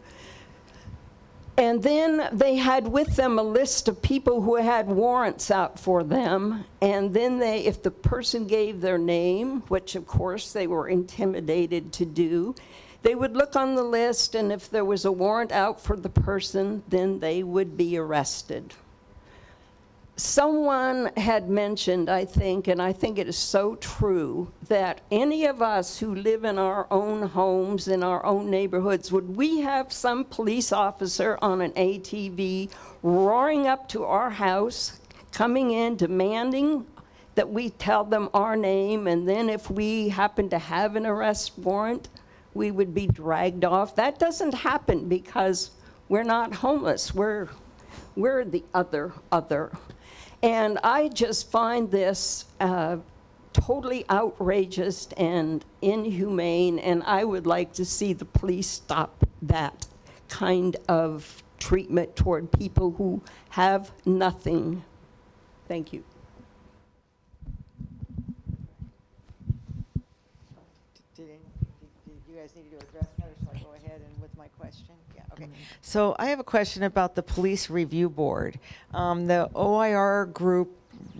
Speaker 2: And then they had with them a list of people who had warrants out for them. And then if the person gave their name, which of course they were intimidated to do, they would look on the list, and if there was a warrant out for the person, then they would be arrested. Someone had mentioned, I think, and I think it is so true, that any of us who live in our own homes, in our own neighborhoods, would we have some police officer on an ATV roaring up to our house, coming in, demanding that we tell them our name, and then if we happen to have an arrest warrant, we would be dragged off? That doesn't happen because we're not homeless. We're the other. And I just find this totally outrageous and inhumane, and I would like to see the police stop that kind of treatment toward people who have nothing. Thank you.
Speaker 18: Did you guys need to address that, or shall I go ahead and with my question? Yeah, okay. So I have a question about the Police Review Board. The OIR group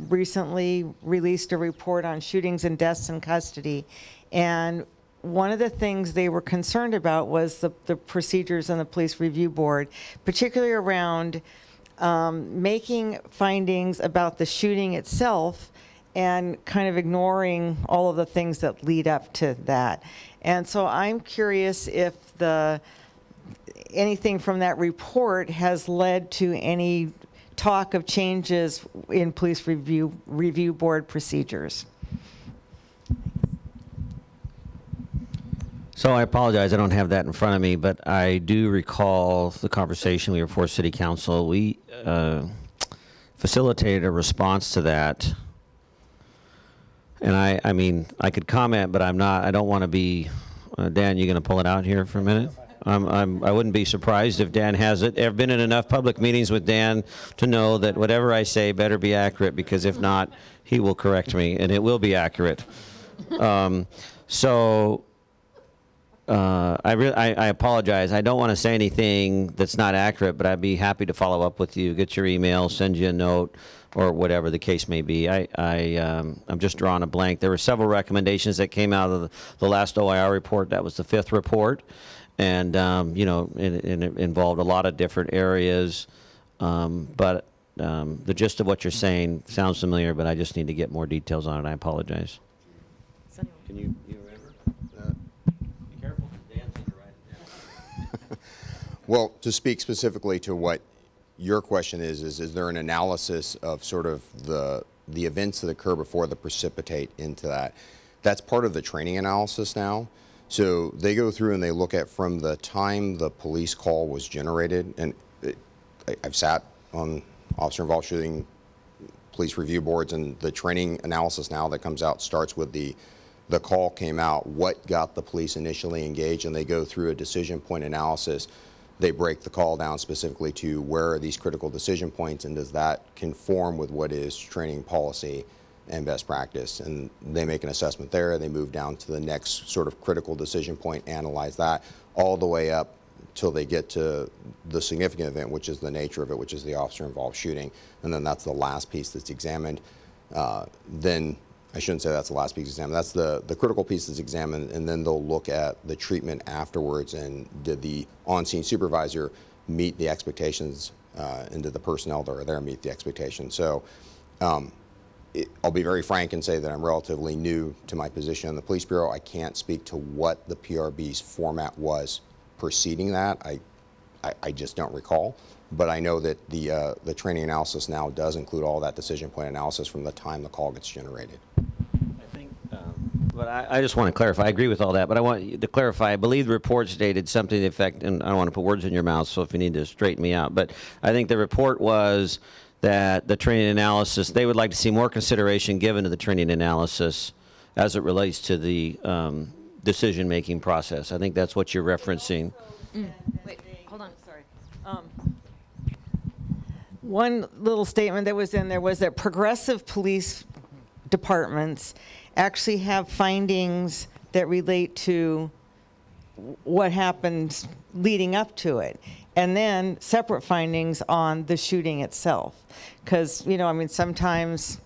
Speaker 18: recently released a report on shootings and deaths in custody, and one of the things they were concerned about was the procedures on the Police Review Board, particularly around making findings about the shooting itself and kind of ignoring all of the things that lead up to that. And so I'm curious if anything from that report has led to any talk of changes in Police Review Board procedures.
Speaker 9: So I apologize, I don't have that in front of me, but I do recall the conversation we were for City Council. We facilitated a response to that. And I mean, I could comment, but I don't want to be, Dan, you going to pull it out here for a minute? I wouldn't be surprised if Dan has it. I've been in enough public meetings with Dan to know that whatever I say better be accurate, because if not, he will correct me, and it will be accurate. I apologize. I don't want to say anything that's not accurate, but I'd be happy to follow up with you, get your email, send you a note, or whatever the case may be. I'm just drawing a blank. There were several recommendations that came out of the last OIR report. That was the 5th report. And, you know, it involved a lot of different areas. But the gist of what you're saying sounds familiar, but I just need to get more details on it. I apologize. Can you remember? Be careful, Dan's going to write it down.
Speaker 12: Well, to speak specifically to what your question is there an analysis of sort of the events that occur before that precipitate into that? That's part of the training analysis now. So they go through and they look at from the time the police call was generated, and I've sat on officer-involved shooting police review boards, and the training analysis now that comes out starts with the call came out, what got the police initially engaged, and they go through a decision point analysis. They break the call down specifically to where are these critical decision points, and does that conform with what is training policy and best practice, and they make an assessment there. They move down to the next sort of critical decision point, analyze that, all the way up till they get to the significant event, which is the nature of it, which is the officer-involved shooting, and then that's the last piece that's examined. Then, I shouldn't say that's the last piece examined, that's the critical piece that's examined, and then they'll look at the treatment afterwards, and did the on-scene supervisor meet the expectations, and did the personnel that are there meet the expectations. So, I'll be very frank and say that I'm relatively new to my position in the Police Bureau. I can't speak to what the PRB's format was preceding that, I just don't recall. But I know that the training analysis now does include all that decision point analysis from the time the call gets generated.
Speaker 9: But I just want to clarify. I agree with all that, but I want you to clarify. I believe the report stated something to the effect, and I don't want to put words in your mouth, so if you need to straighten me out. But I think the report was that the training analysis, they would like to see more consideration given to the training analysis as it relates to the decision-making process. I think that's what you're referencing.
Speaker 18: Wait, hold on. Sorry. One little statement that was in there was that progressive police departments actually have findings that relate to what happened leading up to it, and then separate findings on the shooting itself. Because, you know, I mean, sometimes,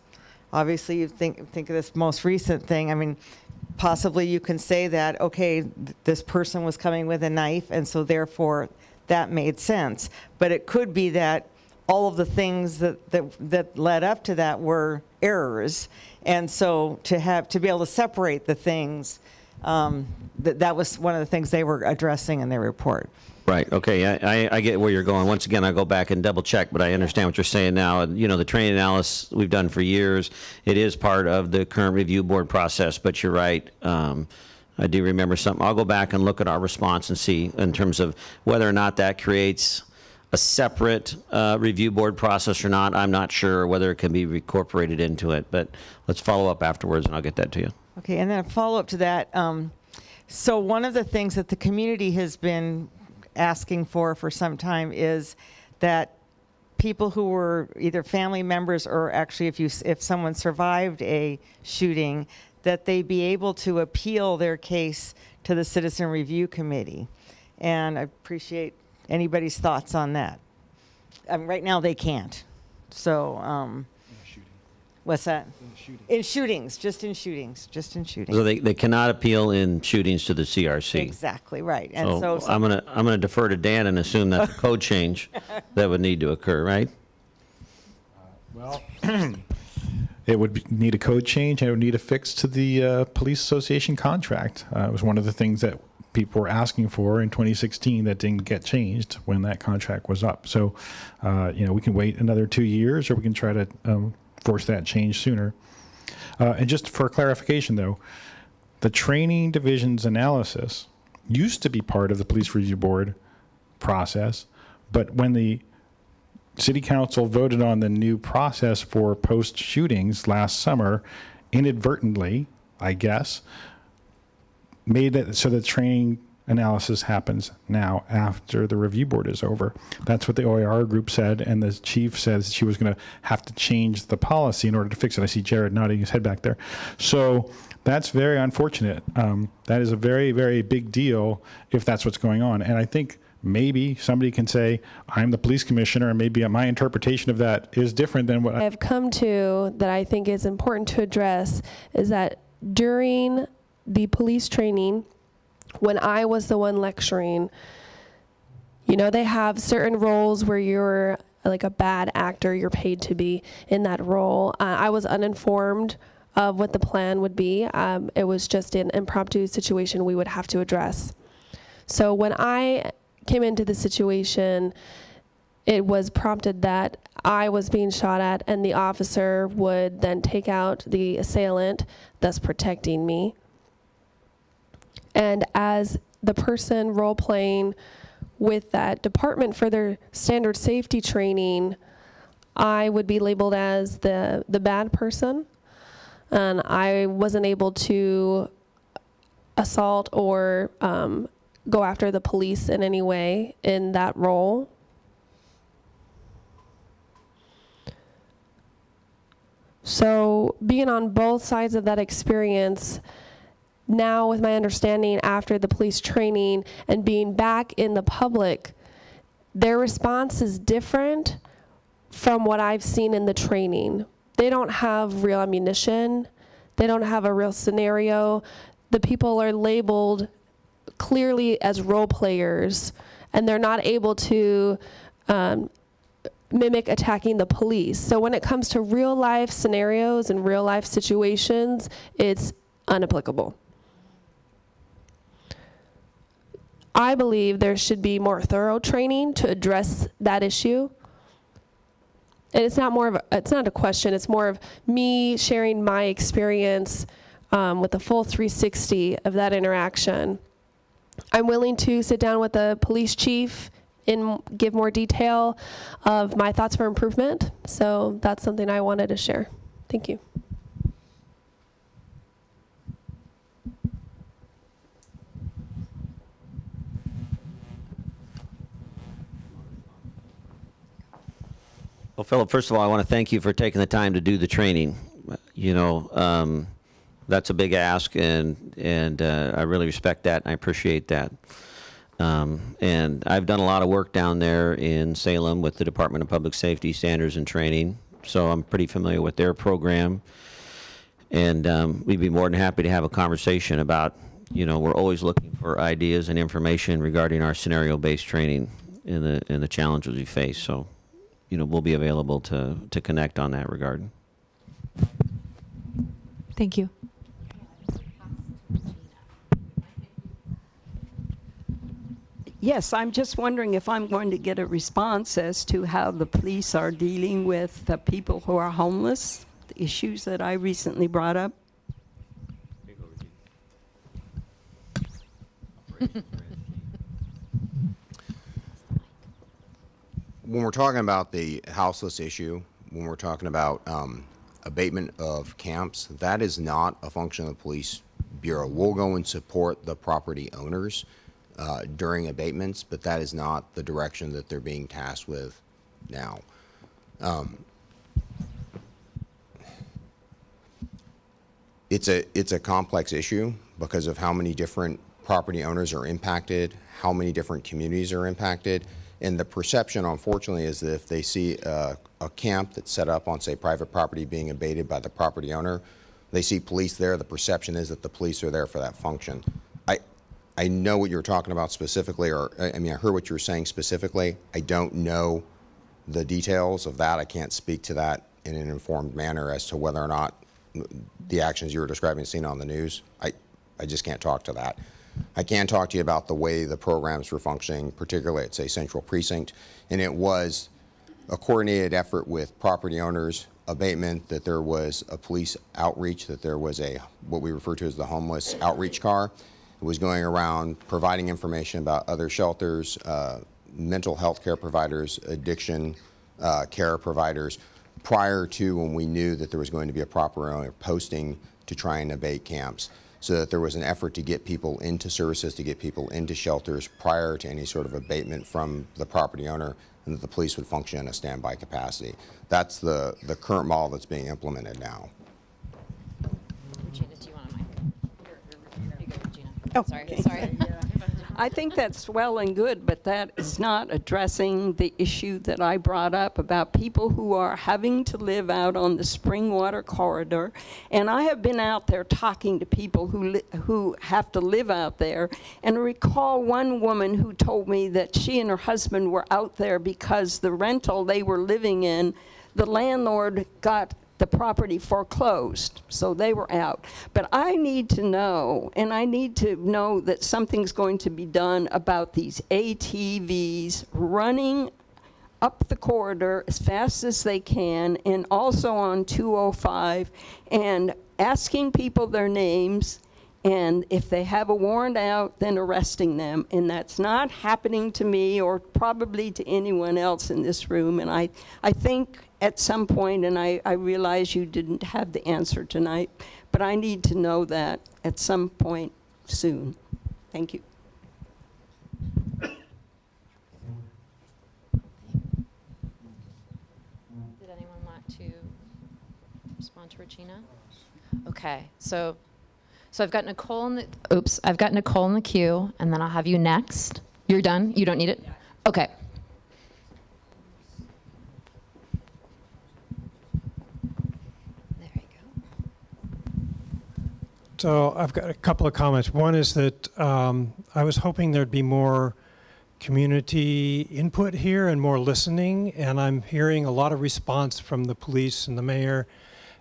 Speaker 18: obviously, you think of this most recent thing. I mean, possibly you can say that, okay, this person was coming with a knife, and so therefore that made sense. But it could be that all of the things that led up to that were errors, and so to be able to separate the things, that was one of the things they were addressing in their report.
Speaker 9: Right. Okay. I get where you're going. Once again, I go back and double check, but I understand what you're saying now. And, you know, the training analysis we've done for years, it is part of the current review board process, but you're right. I do remember something. I'll go back and look at our response and see in terms of whether or not that creates a separate review board process or not. I'm not sure whether it can be incorporated into it, but let's follow up afterwards and I'll get that to you.
Speaker 18: Okay. And then a follow up to that. So one of the things that the community has been asking for some time is that people who were either family members or actually if someone survived a shooting, that they be able to appeal their case to the Citizen Review Committee. And I appreciate anybody's thoughts on that. Right now they can't. So, what's that? In shootings, just in shootings.
Speaker 9: So they cannot appeal in shootings to the CRC.
Speaker 18: Exactly right. And so
Speaker 9: I'm gonna defer to Dan and assume that's a code change that would need to occur, right?
Speaker 3: Well, it would need a code change, and it would need a fix to the police association contract. It was one of the things that people were asking for in 2016 that didn't get changed when that contract was up. So, you know, we can wait another 2 years, or we can try to force that change sooner. And just for clarification, though, the training division's analysis used to be part of the police review board process, but when the city council voted on the new process for post shootings last summer, inadvertently, I guess, made it so the training analysis happens now after the review board is over. That's what the OIR group said, and the chief says she was going to have to change the policy in order to fix it. I see Jared nodding his head back there. So that's very unfortunate. That is a very, very big deal if that's what's going on. And I think maybe somebody can say, I'm the police commissioner, and maybe my interpretation of that is different than what
Speaker 6: I've come to that I think is important to address is that during the police training, when I was the one lecturing, you know, they have certain roles where you're like a bad actor, you're paid to be in that role. I was uninformed of what the plan would be. It was just an impromptu situation we would have to address. So when I came into the situation, it was prompted that I was being shot at, and the officer would then take out the assailant, thus protecting me. And as the person role-playing with that department for their standard safety training, I would be labeled as the bad person, and I wasn't able to assault or go after the police in any way in that role. So being on both sides of that experience, now with my understanding after the police training and being back in the public, their response is different from what I've seen in the training. They don't have real ammunition. They don't have a real scenario. The people are labeled clearly as role players, and they're not able to mimic attacking the police. So when it comes to real life scenarios and real life situations, it's unapplicable. I believe there should be more thorough training to address that issue. And it's not a question, it's more of me sharing my experience with the full 360 of that interaction. I'm willing to sit down with the police chief and give more detail of my thoughts for improvement. So that's something I wanted to share. Thank you.
Speaker 9: Well, Philip, first of all, I want to thank you for taking the time to do the training. You know, that's a big ask, and I really respect that, and I appreciate that. And I've done a lot of work down there in Salem with the Department of Public Safety Standards and Training, so I'm pretty familiar with their program. And we'd be more than happy to have a conversation about, you know, we're always looking for ideas and information regarding our scenario-based training in the challenges we face. So, you know, we'll be available to connect on that regard.
Speaker 16: Thank you.
Speaker 2: Yes, I'm just wondering if I'm going to get a response as to how the police are dealing with the people who are homeless, the issues that I recently brought up.
Speaker 12: When we're talking about the houseless issue, when we're talking about abatement of camps, that is not a function of the police bureau. We'll go and support the property owners during abatements, but that is not the direction that they're being tasked with now. It's a complex issue because of how many different property owners are impacted, how many different communities are impacted. And the perception, unfortunately, is that if they see a camp that's set up on, say, private property being abated by the property owner, they see police there, the perception is that the police are there for that function. I know what you're talking about specifically, or I mean, I heard what you were saying specifically. I don't know the details of that. I can't speak to that in an informed manner as to whether or not the actions you were describing seen on the news. I just can't talk to that. I can talk to you about the way the programs were functioning, particularly at, say, Central Precinct, and it was a coordinated effort with property owners, abatement, that there was a police outreach, that there was a, what we refer to as the homeless outreach car. It was going around providing information about other shelters, mental health care providers, addiction care providers, prior to when we knew that there was going to be a proper owner posting to try and abate camps, so that there was an effort to get people into services, to get people into shelters prior to any sort of abatement from the property owner, and that the police would function in a standby capacity. That's the current model that's being implemented now.
Speaker 10: Regina, do you want a mic? Here you go, Regina.
Speaker 2: Oh,
Speaker 10: sorry.
Speaker 2: okay.
Speaker 10: Sorry.
Speaker 2: I think that's well and good, but that is not addressing the issue that I brought up about people who are having to live out on the Springwater corridor. And I have been out there talking to people who have to live out there, and recall one woman who told me that she and her husband were out there because the rental they were living in, the landlord got the property foreclosed, so they were out. But I need to know, and I need to know that something's going to be done about these ATVs running up the corridor as fast as they can, and also on 205, and asking people their names, and if they have a warrant out, then arresting them. And that's not happening to me or probably to anyone else in this room. And I think at some point, and I realize you didn't have the answer tonight, but I need to know that at some point soon. Thank you.
Speaker 10: Did anyone want to respond to Regina? Okay, so I've got Nicole in the, I've got Nicole in the queue, and then I'll have you next. You're done? You don't need it? Okay.
Speaker 1: So I've got a couple of comments. One is that I was hoping there'd be more community input here and more listening, and I'm hearing a lot of response from the police and the mayor,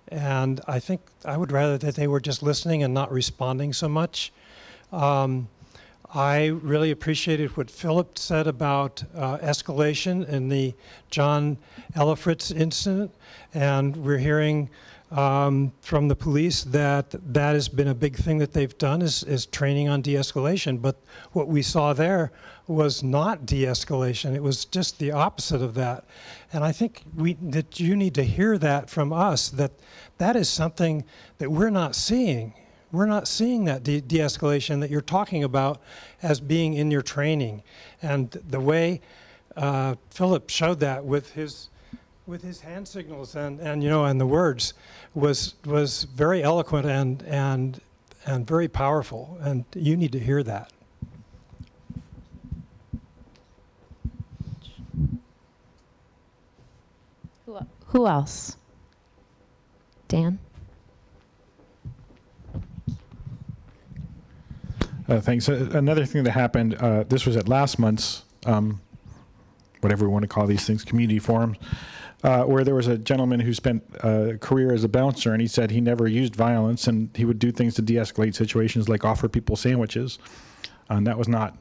Speaker 1: and I think I would rather that they were just listening and not responding so much. I really appreciated what Philip said about escalation in the John Elefritz incident, and we're hearing from the police that that has been a big thing that they've done is training on de-escalation. But what we saw there was not de-escalation. It was just the opposite of that. And I think that you need to hear that from us, that that is something that we're not seeing. We're not seeing that de-escalation that you're talking about as being in your training. And the way Philip showed that with his hand signals and you know, and the words was very eloquent and very powerful, and you need to hear that.
Speaker 10: Who else? Dan?
Speaker 3: Thanks. Another thing that happened, this was at last month's, whatever we want to call these things, community forums, where there was a gentleman who spent a career as a bouncer, and he said he never used violence, and he would do things to de-escalate situations like offer people sandwiches. And that was not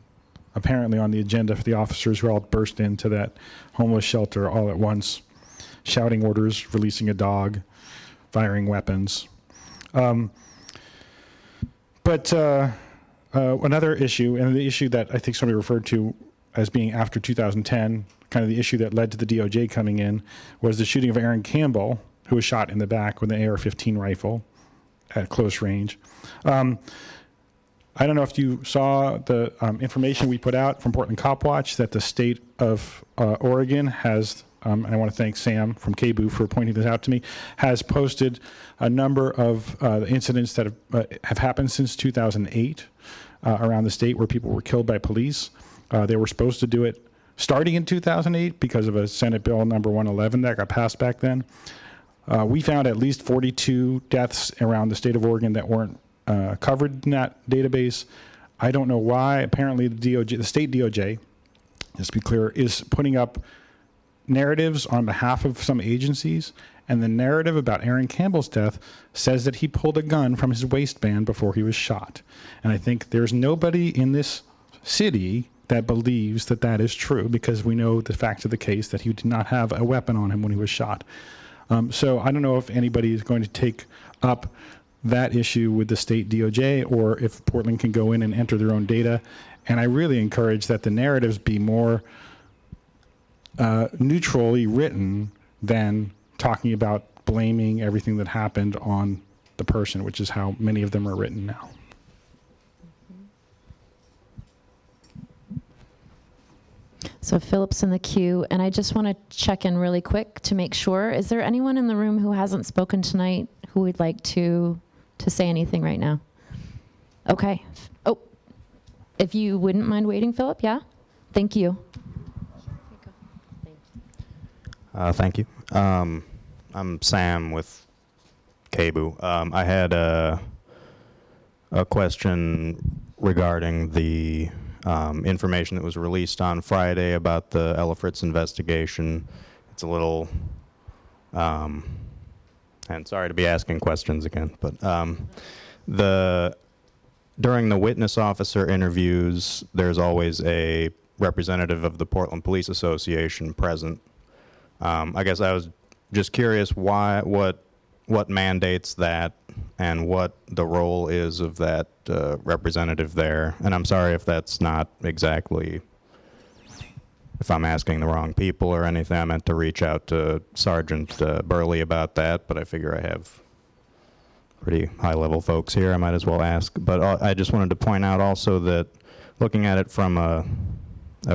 Speaker 3: apparently on the agenda for the officers who all burst into that homeless shelter all at once, shouting orders, releasing a dog, firing weapons. Another issue, and the issue that I think somebody referred to as being after 2010, kind of the issue that led to the DOJ coming in, was the shooting of Aaron Campbell, who was shot in the back with an AR-15 rifle at close range. I don't know if you saw the information we put out from Portland Cop Watch that the state of Oregon has, and I want to thank Sam from KBOO for pointing this out to me, has posted a number of incidents that have happened since 2008 around the state where people were killed by police. They were supposed to do it starting in 2008 because of a Senate Bill number 111 that got passed back then. We found at least 42 deaths around the state of Oregon that weren't covered in that database. I don't know why. Apparently the DOJ, the state DOJ, just to be clear, is putting up narratives on behalf of some agencies, and the narrative about Aaron Campbell's death says that he pulled a gun from his waistband before he was shot. And I think there's nobody in this city that believes that that is true, because we know the facts of the case that he did not have a weapon on him when he was shot. So I don't know if anybody is going to take up that issue with the state DOJ, or if Portland can go in and enter their own data. And I really encourage that the narratives be more neutrally written than talking about blaming everything that happened on the person, which is how many of them are written now.
Speaker 10: So Philip's in the queue, and I just want to check in really quick to make sure. Is there anyone in the room who hasn't spoken tonight who would like to say anything right now? Okay. Oh, if you wouldn't mind waiting, Philip, yeah? Thank you.
Speaker 19: Thank you. I'm Sam with KBOO. I had a question regarding the information that was released on Friday about the Elefritz investigation. It's a little, and sorry to be asking questions again, but during the witness officer interviews, there's always a representative of the Portland Police Association present. I guess I was just curious what mandates that and what the role is of that representative there. And I'm sorry if that's not exactly, if I'm asking the wrong people or anything. I meant to reach out to Sergeant Burley about that, but I figure I have pretty high-level folks here. I might as well ask. But I just wanted to point out also that looking at it from a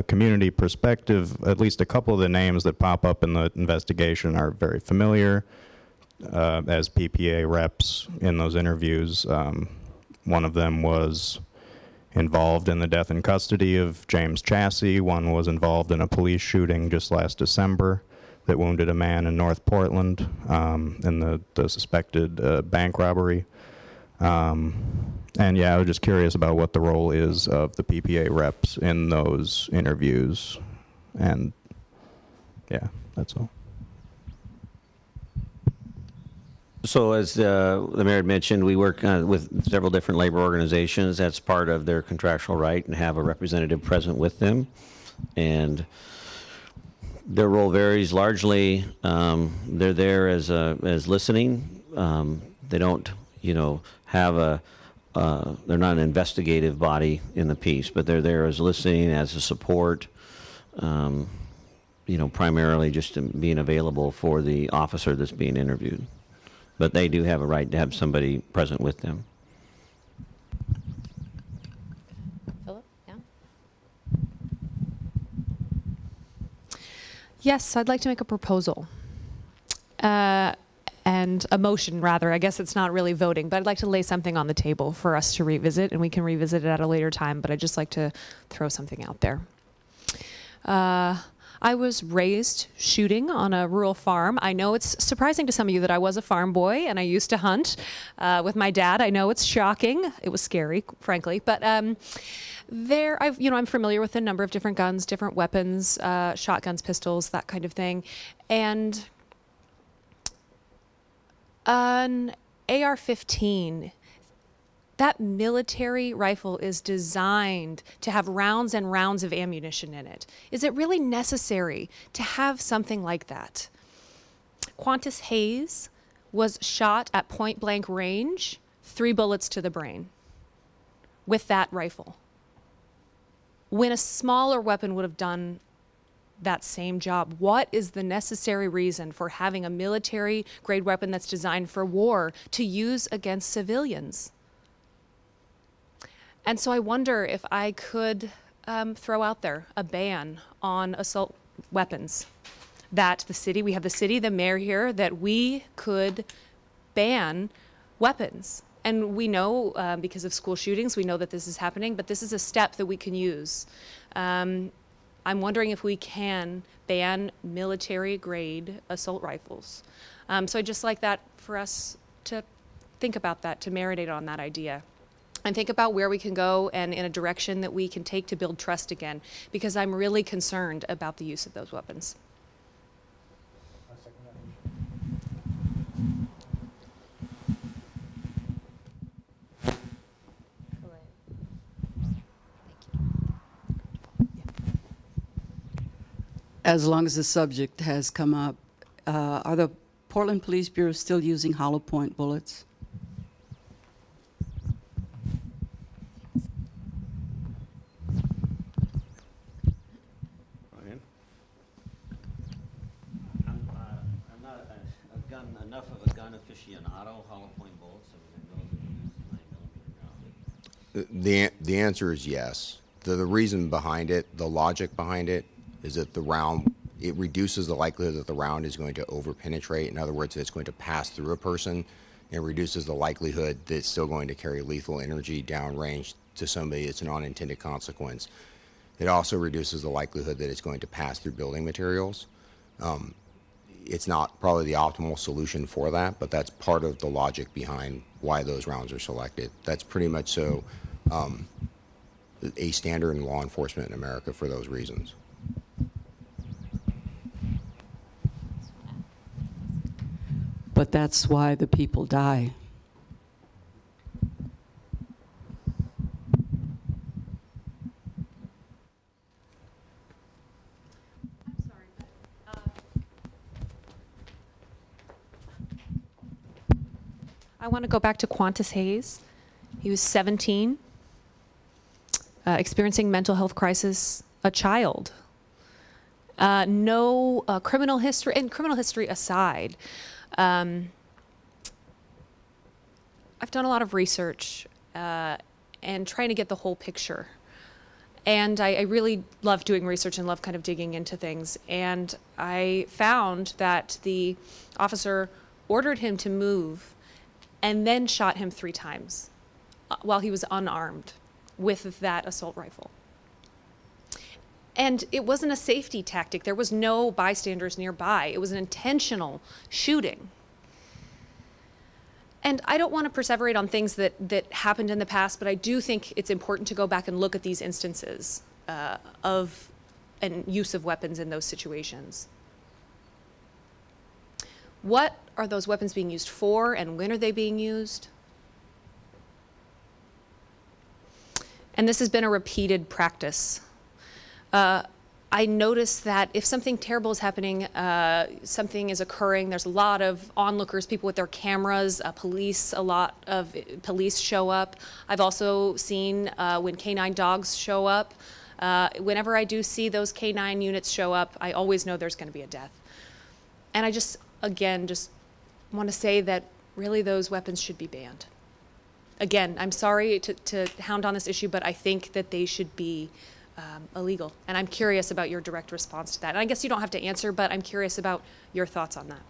Speaker 19: community perspective, at least a couple of the names that pop up in the investigation are very familiar as PPA reps in those interviews. One of them was involved in the death in custody of James Chassie. One was involved in a police shooting just last December that wounded a man in North Portland in the suspected bank robbery. And yeah, I was just curious about what the role is of the PPA reps in those interviews. And yeah, that's all.
Speaker 9: So as the mayor had mentioned, we work with several different labor organizations. That's part of their contractual right, and have a representative present with them. And their role varies largely. They're there as listening. They don't, have they're not an investigative body in the piece, but they're there as listening, as a support. Primarily just being available for the officer that's being interviewed. But they do have a right to have somebody present with them.
Speaker 10: Philip, yeah.
Speaker 16: Yes, I'd like to make a proposal. And a motion, rather. I guess it's not really voting, but I'd like to lay something on the table for us to revisit, and we can revisit it at a later time, but I'd just like to throw something out there. I was raised shooting on a rural farm. I know it's surprising to some of you that I was a farm boy and I used to hunt with my dad. I know it's shocking. It was scary, frankly, but I'm familiar with a number of different guns, different weapons, shotguns, pistols, that kind of thing. And an AR-15, that military rifle is designed to have rounds and rounds of ammunition in it. Is it really necessary to have something like that? Qantas Hayes was shot at point blank range, 3 bullets to the brain with that rifle, when a smaller weapon would have done that same job. What is the necessary reason for having a military grade weapon that's designed for war to use against civilians? And so I wonder if I could throw out there a ban on assault weapons. That we have the mayor here, that we could ban weapons. And we know, because of school shootings, we know that this is happening, but this is a step that we can use. I'm wondering if we can ban military-grade assault rifles. So I'd just like that for us to think about that, to marinate on that idea. And think about where we can go and in a direction that we can take to build trust again, because I'm really concerned about the use of those weapons.
Speaker 8: As long as the subject has come up, are the Portland Police Bureau still using hollow point bullets?
Speaker 9: Enough of a gun aficionado, hollow point bullets,
Speaker 12: The answer is yes. The reason behind it, the logic behind it, is that the round, it reduces the likelihood that the round is going to over-penetrate. In other words, it's going to pass through a person, and reduces the likelihood that it's still going to carry lethal energy downrange to somebody. It's an unintended consequence. It also reduces the likelihood that it's going to pass through building materials. It's not probably the optimal solution for that, but that's part of the logic behind why those rounds are selected. That's pretty much so a standard in law enforcement in America for those reasons.
Speaker 8: But that's why the people die.
Speaker 16: I want to go back to Qantas Hayes. He was 17, experiencing mental health crisis, a child. No criminal history, and criminal history aside, I've done a lot of research and trying to get the whole picture. And I really love doing research and love kind of digging into things. And I found that the officer ordered him to move and then shot him 3 times while he was unarmed with that assault rifle. And it wasn't a safety tactic. There was no bystanders nearby. It was an intentional shooting. And I don't want to perseverate on things that happened in the past, but I do think it's important to go back and look at these instances of and use of weapons in those situations. What are those weapons being used for, and when are they being used? And this has been a repeated practice. I noticed that if something terrible is happening, something is occurring, there's a lot of onlookers, people with their cameras, a lot of police show up. I've also seen when canine dogs show up. Whenever I do see those canine units show up, I always know there's going to be a death. And I just, again, just want to say that really those weapons should be banned. Again, I'm sorry to hound on this issue, but I think that they should be illegal. And I'm curious about your direct response to that. And I guess you don't have to answer, but I'm curious about your thoughts on that.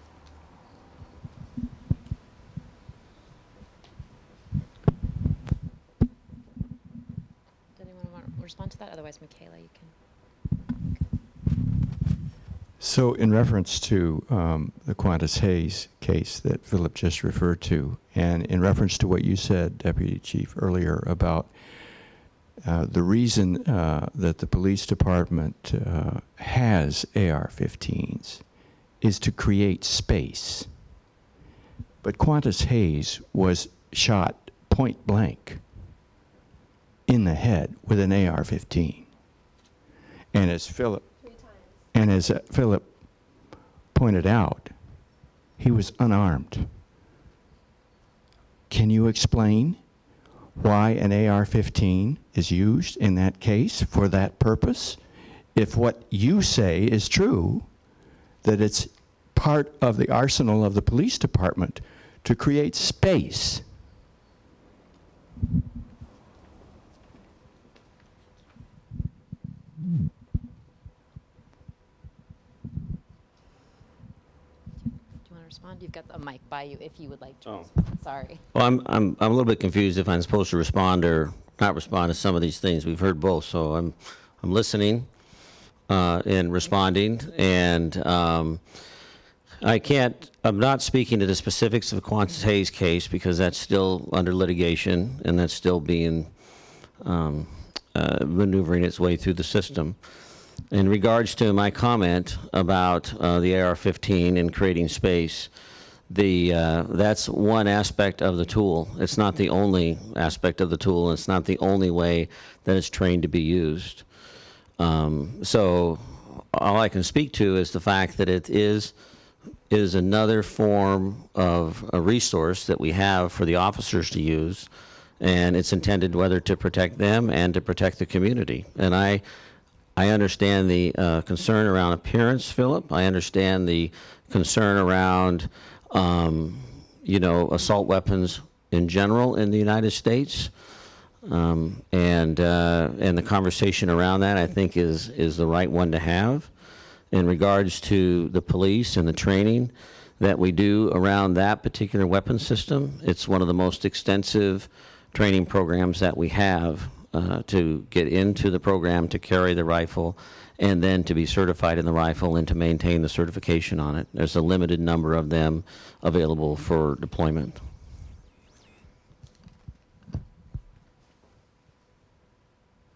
Speaker 10: Does anyone want to respond to that? Otherwise, Michaela, you can.
Speaker 20: So in reference to the Qantas Hayes case that Philip just referred to, and in reference to what you said, Deputy Chief, earlier about the reason that the police department has AR-15s is to create space. But Qantas Hayes was shot point blank in the head with an AR-15. And as Philip pointed out, he was unarmed. Can you explain why an AR-15 is used in that case for that purpose? If what you say is true, that it's part of the arsenal of the police department to create space.
Speaker 10: You've got the mic by you if you would like to.
Speaker 9: Oh.
Speaker 10: Sorry.
Speaker 9: Well, I'm a little bit confused if I'm supposed to respond or not respond to some of these things. We've heard both, so I'm listening and responding, and I'm not speaking to the specifics of the Qantas Hayes case because that's still under litigation and that's still being maneuvering its way through the system. In regards to my comment about the AR-15 and creating space, that's one aspect of the tool. It's not the only aspect of the tool, and it's not the only way that it's trained to be used. So all I can speak to is the fact that it is another form of a resource that we have for the officers to use, and it's intended whether to protect them and to protect the community. And I understand the concern around appearance, Philip. I understand the concern around, assault weapons in general in the United States, and the conversation around that I think is the right one to have. In regards to the police and the training that we do around that particular weapon system, it's one of the most extensive training programs that we have. To get into the program to carry the rifle and then to be certified in the rifle and to maintain the certification on it. There's a limited number of them available for deployment.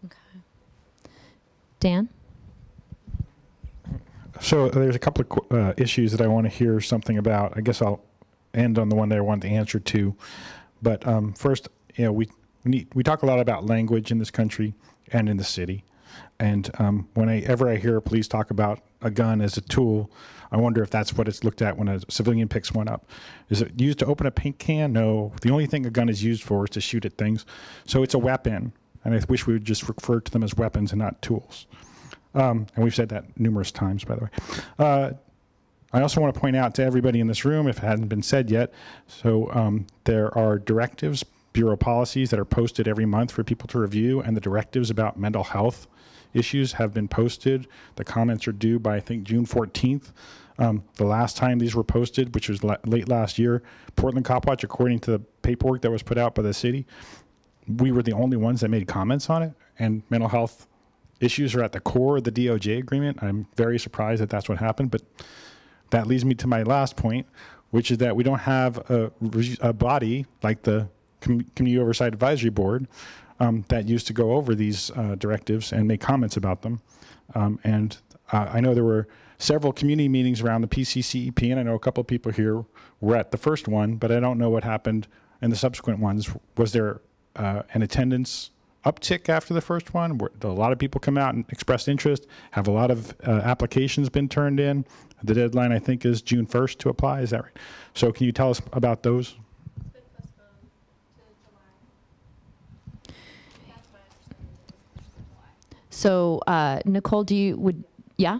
Speaker 10: Okay. Dan?
Speaker 3: So there's a couple of issues that I want to hear something about. I guess I'll end on the one that I want the answer to. But first, we talk a lot about language in this country and in the city. And whenever I hear police talk about a gun as a tool, I wonder if that's what it's looked at when a civilian picks one up. Is it used to open a paint can? No. The only thing a gun is used for is to shoot at things. So it's a weapon. And I wish we would just refer to them as weapons and not tools. And we've said that numerous times, by the way. I also want to point out to everybody in this room, if it hasn't been said yet, so there are directives, bureau policies that are posted every month for people to review, and the directives about mental health issues have been posted. The comments are due by, I think, June 14th. The last time these were posted, which was late last year, Portland Cop Watch, according to the paperwork that was put out by the city, we were the only ones that made comments on it, and mental health issues are at the core of the DOJ agreement. I'm very surprised that that's what happened, but that leads me to my last point, which is that we don't have a body like the Community Oversight Advisory Board that used to go over these directives and make comments about them. And I know there were several community meetings around the PCCEP, and I know a couple of people here were at the first one, but I don't know what happened in the subsequent ones. Was there an attendance uptick after the first one? Did a lot of people come out and express interest? Have a lot of applications been turned in? The deadline, I think, is June 1st to apply. Is that right? So can you tell us about those?
Speaker 10: So, Nicole, yeah?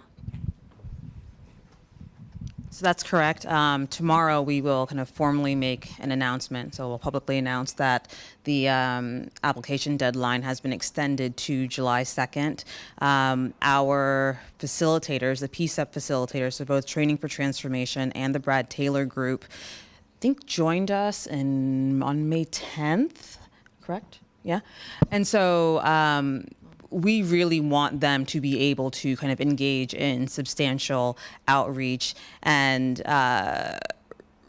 Speaker 14: So that's correct. Tomorrow we will kind of formally make an announcement. So we'll publicly announce that the application deadline has been extended to July 2nd. Our facilitators, the PCEP facilitators, so both Training for Transformation and the Brad Taylor Group, I think joined us on May 10th, correct? Yeah. And so we really want them to be able to kind of engage in substantial outreach and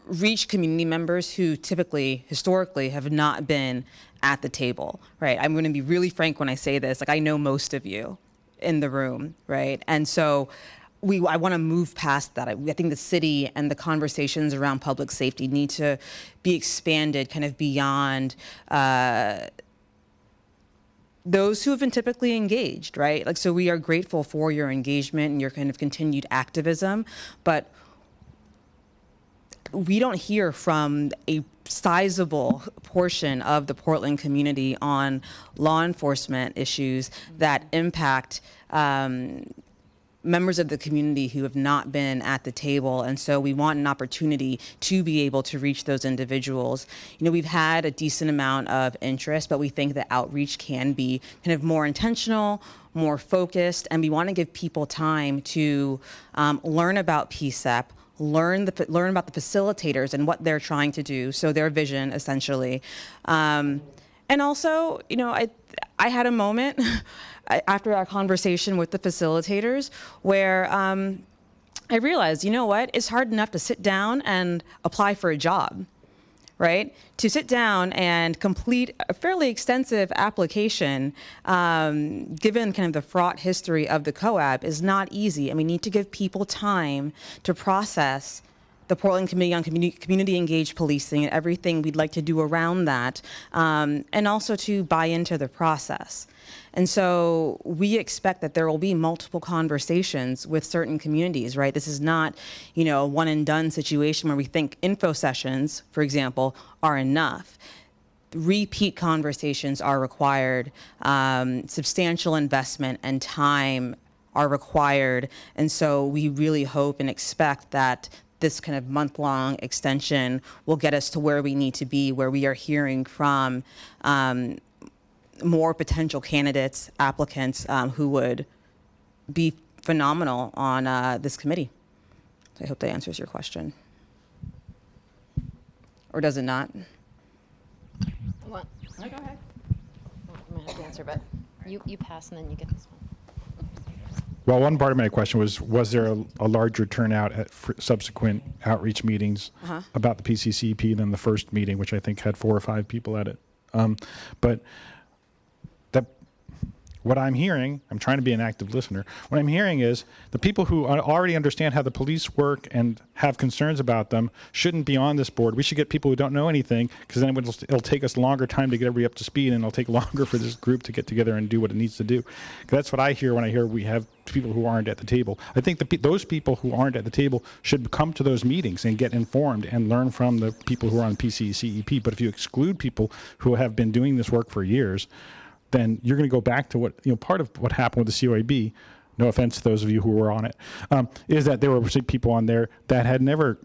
Speaker 14: reach community members who typically, historically, have not been at the table, right? I'm going to be really frank when I say this. Like, I know most of you in the room, right? And so I want to move past that. I think the city and the conversations around public safety need to be expanded kind of beyond those who have been typically engaged, right? Like, so we are grateful for your engagement and your kind of continued activism, but we don't hear from a sizable portion of the Portland community on law enforcement issues that impact members of the community who have not been at the table. And so we want an opportunity to be able to reach those individuals. You know, we've had a decent amount of interest, but we think that outreach can be kind of more intentional, more focused, and we want to give people time to learn about PCEP, learn about the facilitators and what they're trying to do, so their vision, essentially. And also, you know, I had a moment after our conversation with the facilitators where I realized, you know what, it's hard enough to sit down and apply for a job, right? To sit down and complete a fairly extensive application, given kind of the fraught history of the COAB, is not easy. And we need to give people time to process the Portland Committee on Community Engaged Policing and everything we'd like to do around that, and also to buy into the process. And so we expect that there will be multiple conversations with certain communities, right? This is not, you know, a one and done situation where we think info sessions, for example, are enough. Repeat conversations are required. Substantial investment and time are required. And so we really hope and expect that this kind of month-long extension will get us to where we need to be, where we are hearing from more potential candidates, applicants who would be phenomenal on this committee. So I hope that answers your question. Or does it not?
Speaker 10: What? No, go ahead. I'm going to have to answer, but you pass and then you get this one.
Speaker 3: Well, one part of my question was there a larger turnout at subsequent outreach meetings about the PCCEP than the first meeting, which I think had 4 or 5 people at it? But what I'm hearing, I'm trying to be an active listener, what I'm hearing is the people who already understand how the police work and have concerns about them shouldn't be on this board. We should get people who don't know anything, because then it'll take us longer time to get everybody up to speed, and it'll take longer for this group to get together and do what it needs to do. That's what I hear when I hear we have people who aren't at the table. I think those people who aren't at the table should come to those meetings and get informed and learn from the people who are on PCCEP. But if you exclude people who have been doing this work for years, then you're going to go back to what, you know, part of what happened with the COAB, no offense to those of you who were on it, is that there were people on there that had never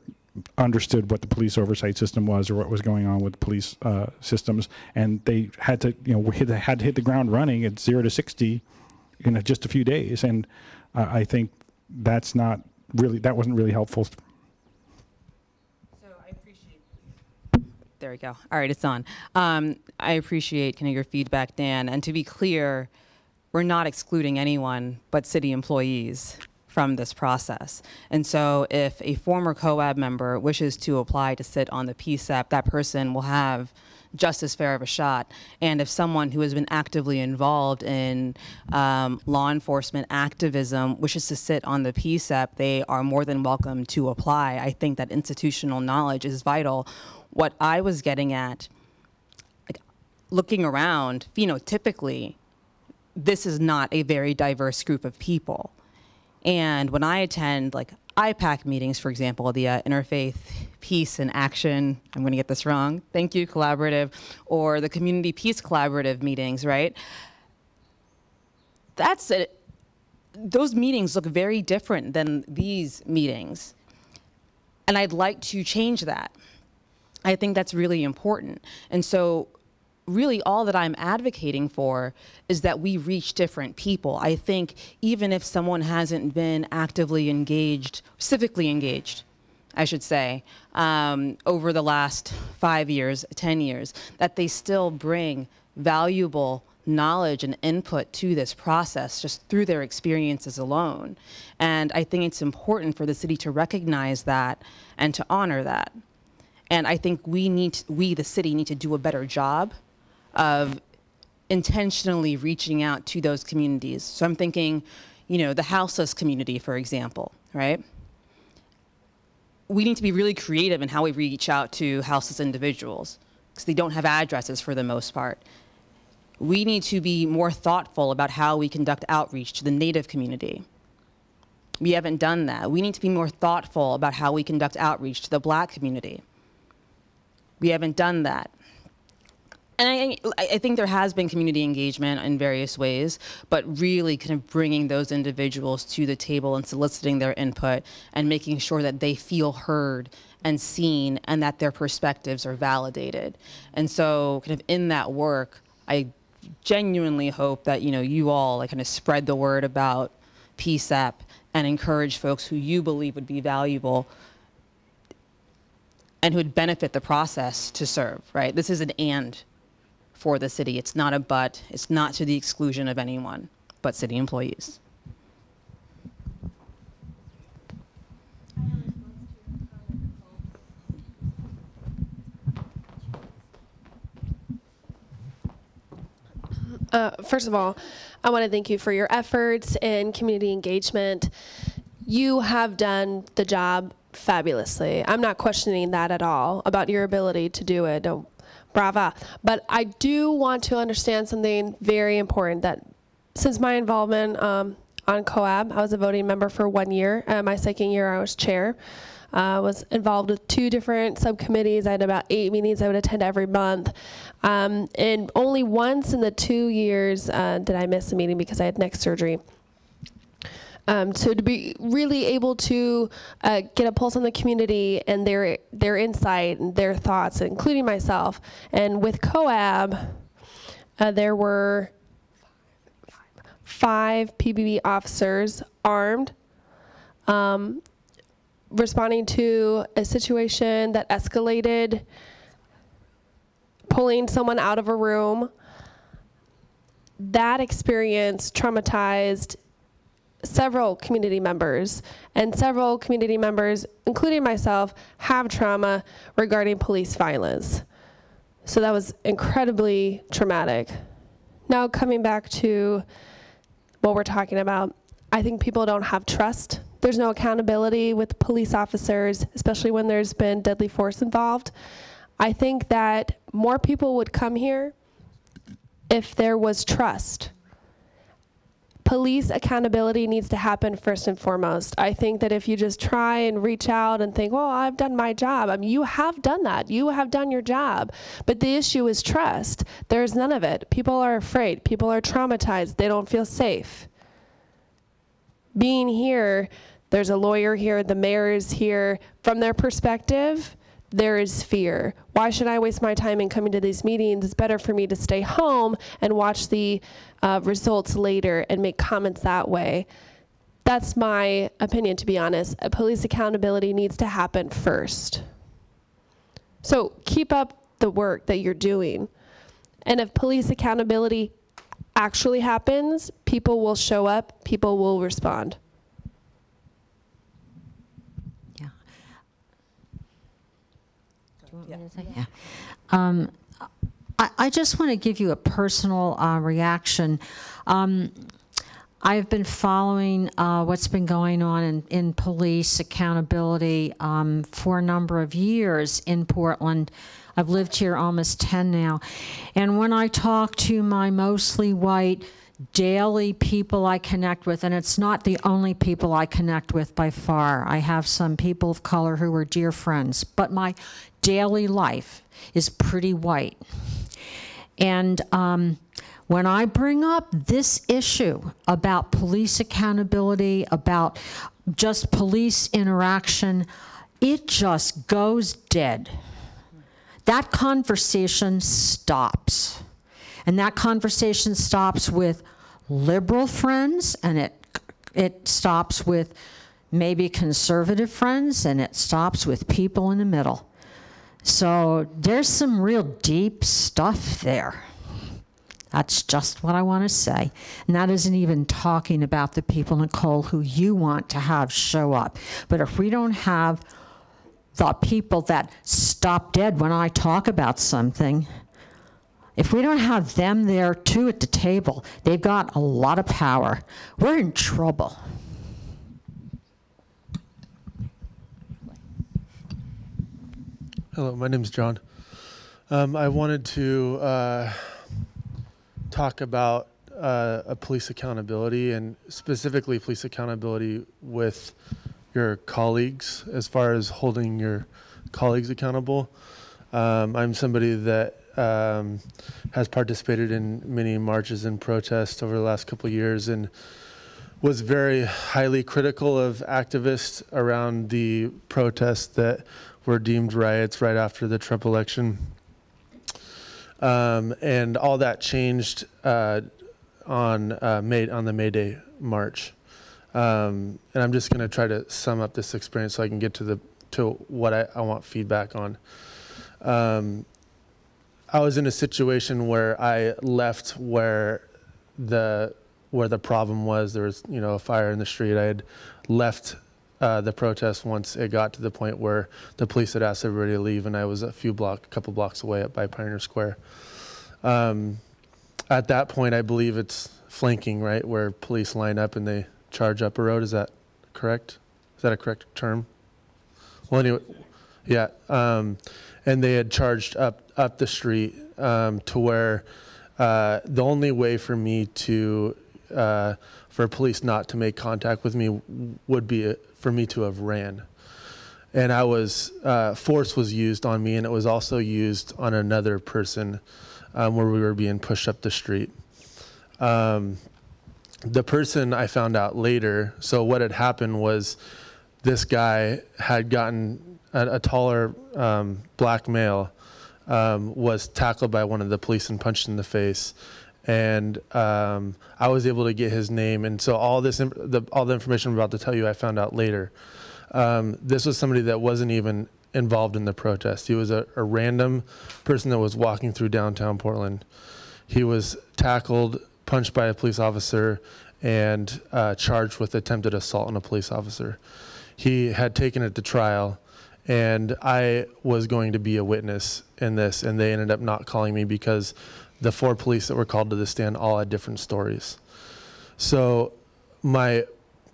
Speaker 3: understood what the police oversight system was or what was going on with police systems, and they had to, you know, had to hit the ground running at 0 to 60 in just a few days. And I think that wasn't really helpful.
Speaker 14: There we go. All right, it's on. I appreciate kind of your feedback, Dan. And to be clear, we're not excluding anyone but city employees from this process. And so if a former COAB member wishes to apply to sit on the PCEP, that person will have just as fair of a shot. And if someone who has been actively involved in law enforcement activism wishes to sit on the PSEP, they are more than welcome to apply. I think that institutional knowledge is vital. What I was getting at, like, looking around, phenotypically, this is not a very diverse group of people. And when I attend like IPAC meetings, for example, the Interfaith Peace and Action, I'm going to get this wrong, thank you, Collaborative, or the Community Peace Collaborative meetings, right? That's it. Those meetings look very different than these meetings. And I'd like to change that. I think that's really important. And so really all that I'm advocating for is that we reach different people. I think even if someone hasn't been actively engaged, civically engaged, I should say, over the last 5 years, 10 years, that they still bring valuable knowledge and input to this process just through their experiences alone. And I think it's important for the city to recognize that and to honor that. And I think we, the city, need to do a better job of intentionally reaching out to those communities. So I'm thinking, the houseless community, for example, right? We need to be really creative in how we reach out to houseless individuals because they don't have addresses for the most part. We need to be more thoughtful about how we conduct outreach to the Native community. We haven't done that. We need to be more thoughtful about how we conduct outreach to the Black community. We haven't done that. And I think there has been community engagement in various ways, but really kind of bringing those individuals to the table and soliciting their input and making sure that they feel heard and seen and that their perspectives are validated. And so kind of in that work, I genuinely hope that, you all kind of spread the word about PSEP and encourage folks who you believe would be valuable and who would benefit the process to serve, right? This is an and for the city. It's not a but. It's not to the exclusion of anyone but city employees.
Speaker 6: First of all, I want to thank you for your efforts in community engagement. You have done the job fabulously. I'm not questioning that at all about your ability to do it. No, brava. But I do want to understand something very important, that since my involvement on COAB, I was a voting member for 1 year. My second year, I was chair. Was involved with 2 different subcommittees. I had about 8 meetings I would attend every month. And only once in the 2 years did I miss a meeting because I had neck surgery. So to be really able to get a pulse on the community and their insight and their thoughts, including myself. And with COAB, there were 5 PBB officers armed, responding to a situation that escalated, pulling someone out of a room. That experience traumatized several community members, and several community members, including myself, have trauma regarding police violence. So that was incredibly traumatic. Now coming back to what we're talking about, I think people don't have trust. There's no accountability with police officers, especially when there's been deadly force involved. I think that more people would come here if there was trust. Police accountability needs to happen first and foremost. I think that if you just try and reach out and think, well, I've done my job. I mean, you have done that. You have done your job. But the issue is trust. There's none of it. People are afraid. People are traumatized. They don't feel safe. Being here, there's a lawyer here, the mayor is here. From their perspective, there is fear. Why should I waste my time in coming to these meetings? It's better for me to stay home and watch the results later and make comments that way. That's my opinion, to be honest. Police accountability needs to happen first. So keep up the work that you're doing. And if police accountability actually happens, people will show up, people will respond.
Speaker 17: I just want to give you a personal reaction. I've been following what's been going on in police accountability for a number of years in Portland. I've lived here almost 10 now. And when I talk to my mostly white daily people I connect with, and it's not the only people I connect with by far. I have some people of color who are dear friends, but my daily life is pretty white. And when I bring up this issue about police accountability, about just police interaction, it just goes dead. That conversation stops. And that conversation stops with liberal friends, and it stops with maybe conservative friends, and it stops with people in the middle. So there's some real deep stuff there. That's just what I want to say. And that isn't even talking about the people, Nicole, who you want to have show up. But if we don't have the people that stop dead when I talk about something, if we don't have them there too at the table, they've got a lot of power. We're in trouble.
Speaker 21: Hello, my name's John. I wanted to talk about police accountability, and specifically police accountability with your colleagues, as far as holding your colleagues accountable. I'm somebody that has participated in many marches and protests over the last couple of years, and was very highly critical of activists around the protests that were deemed riots right after the Trump election. And all that changed on the May Day march. And I'm just going to try to sum up this experience so I can get to what I want feedback on. I was in a situation where I left where the problem was. There was, a fire in the street. I had left the protest once it got to the point where the police had asked everybody to leave, and I was a couple blocks away up by Pioneer Square. At that point, I believe it's flanking, right, where police line up and they charge up a road. Is that correct? Is that a correct term? Well, anyway, yeah. And they had charged up the street to where the only way for me to for police not to make contact with me would be for me to have ran. And force was used on me, and it was also used on another person where we were being pushed up the street. The person I found out later, so what had happened was this guy had gotten a taller black male, was tackled by one of the police and punched in the face. And I was able to get his name, and so all the information I'm about to tell you I found out later. This was somebody that wasn't even involved in the protest. He was a random person that was walking through downtown Portland. He was tackled, punched by a police officer, and charged with attempted assault on a police officer. He had taken it to trial, and I was going to be a witness in this, and they ended up not calling me because the 4 police that were called to the stand all had different stories. So my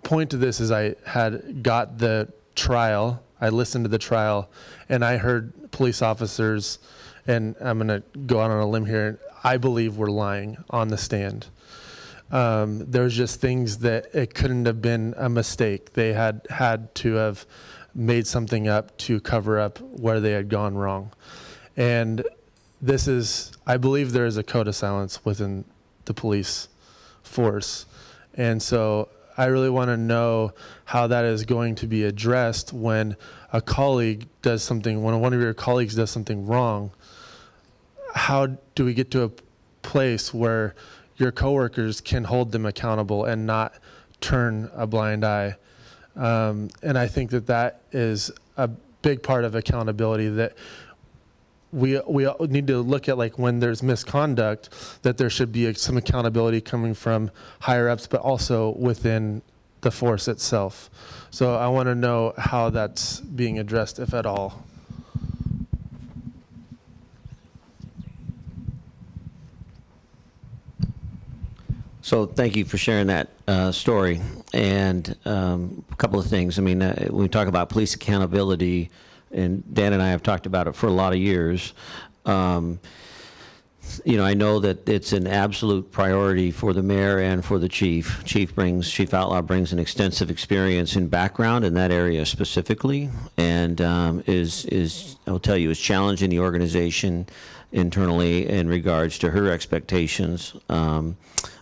Speaker 21: point to this is I had got the trial, I listened to the trial, and I heard police officers, and I'm going to go out on a limb here, I believe were lying on the stand. There's just things that it couldn't have been a mistake. They had to have made something up to cover up where they had gone wrong. And this is, I believe there is a code of silence within the police force. And so I really want to know how that is going to be addressed when a colleague does something, when one of your colleagues does something wrong. How do we get to a place where your coworkers can hold them accountable and not turn a blind eye? And I think that is a big part of accountability, that we need to look at, like, when there's misconduct, that there should be some accountability coming from higher ups, but also within the force itself. So I want to know how that's being addressed, if at all.
Speaker 9: So thank you for sharing that story. And a couple of things. I mean, when we talk about police accountability, and Dan and I have talked about it for a lot of years, you know, I know that it's an absolute priority for the mayor and for the chief. Chief Outlaw brings an extensive experience and background in that area specifically, and I'll tell you, is challenging the organization internally in regards to her expectations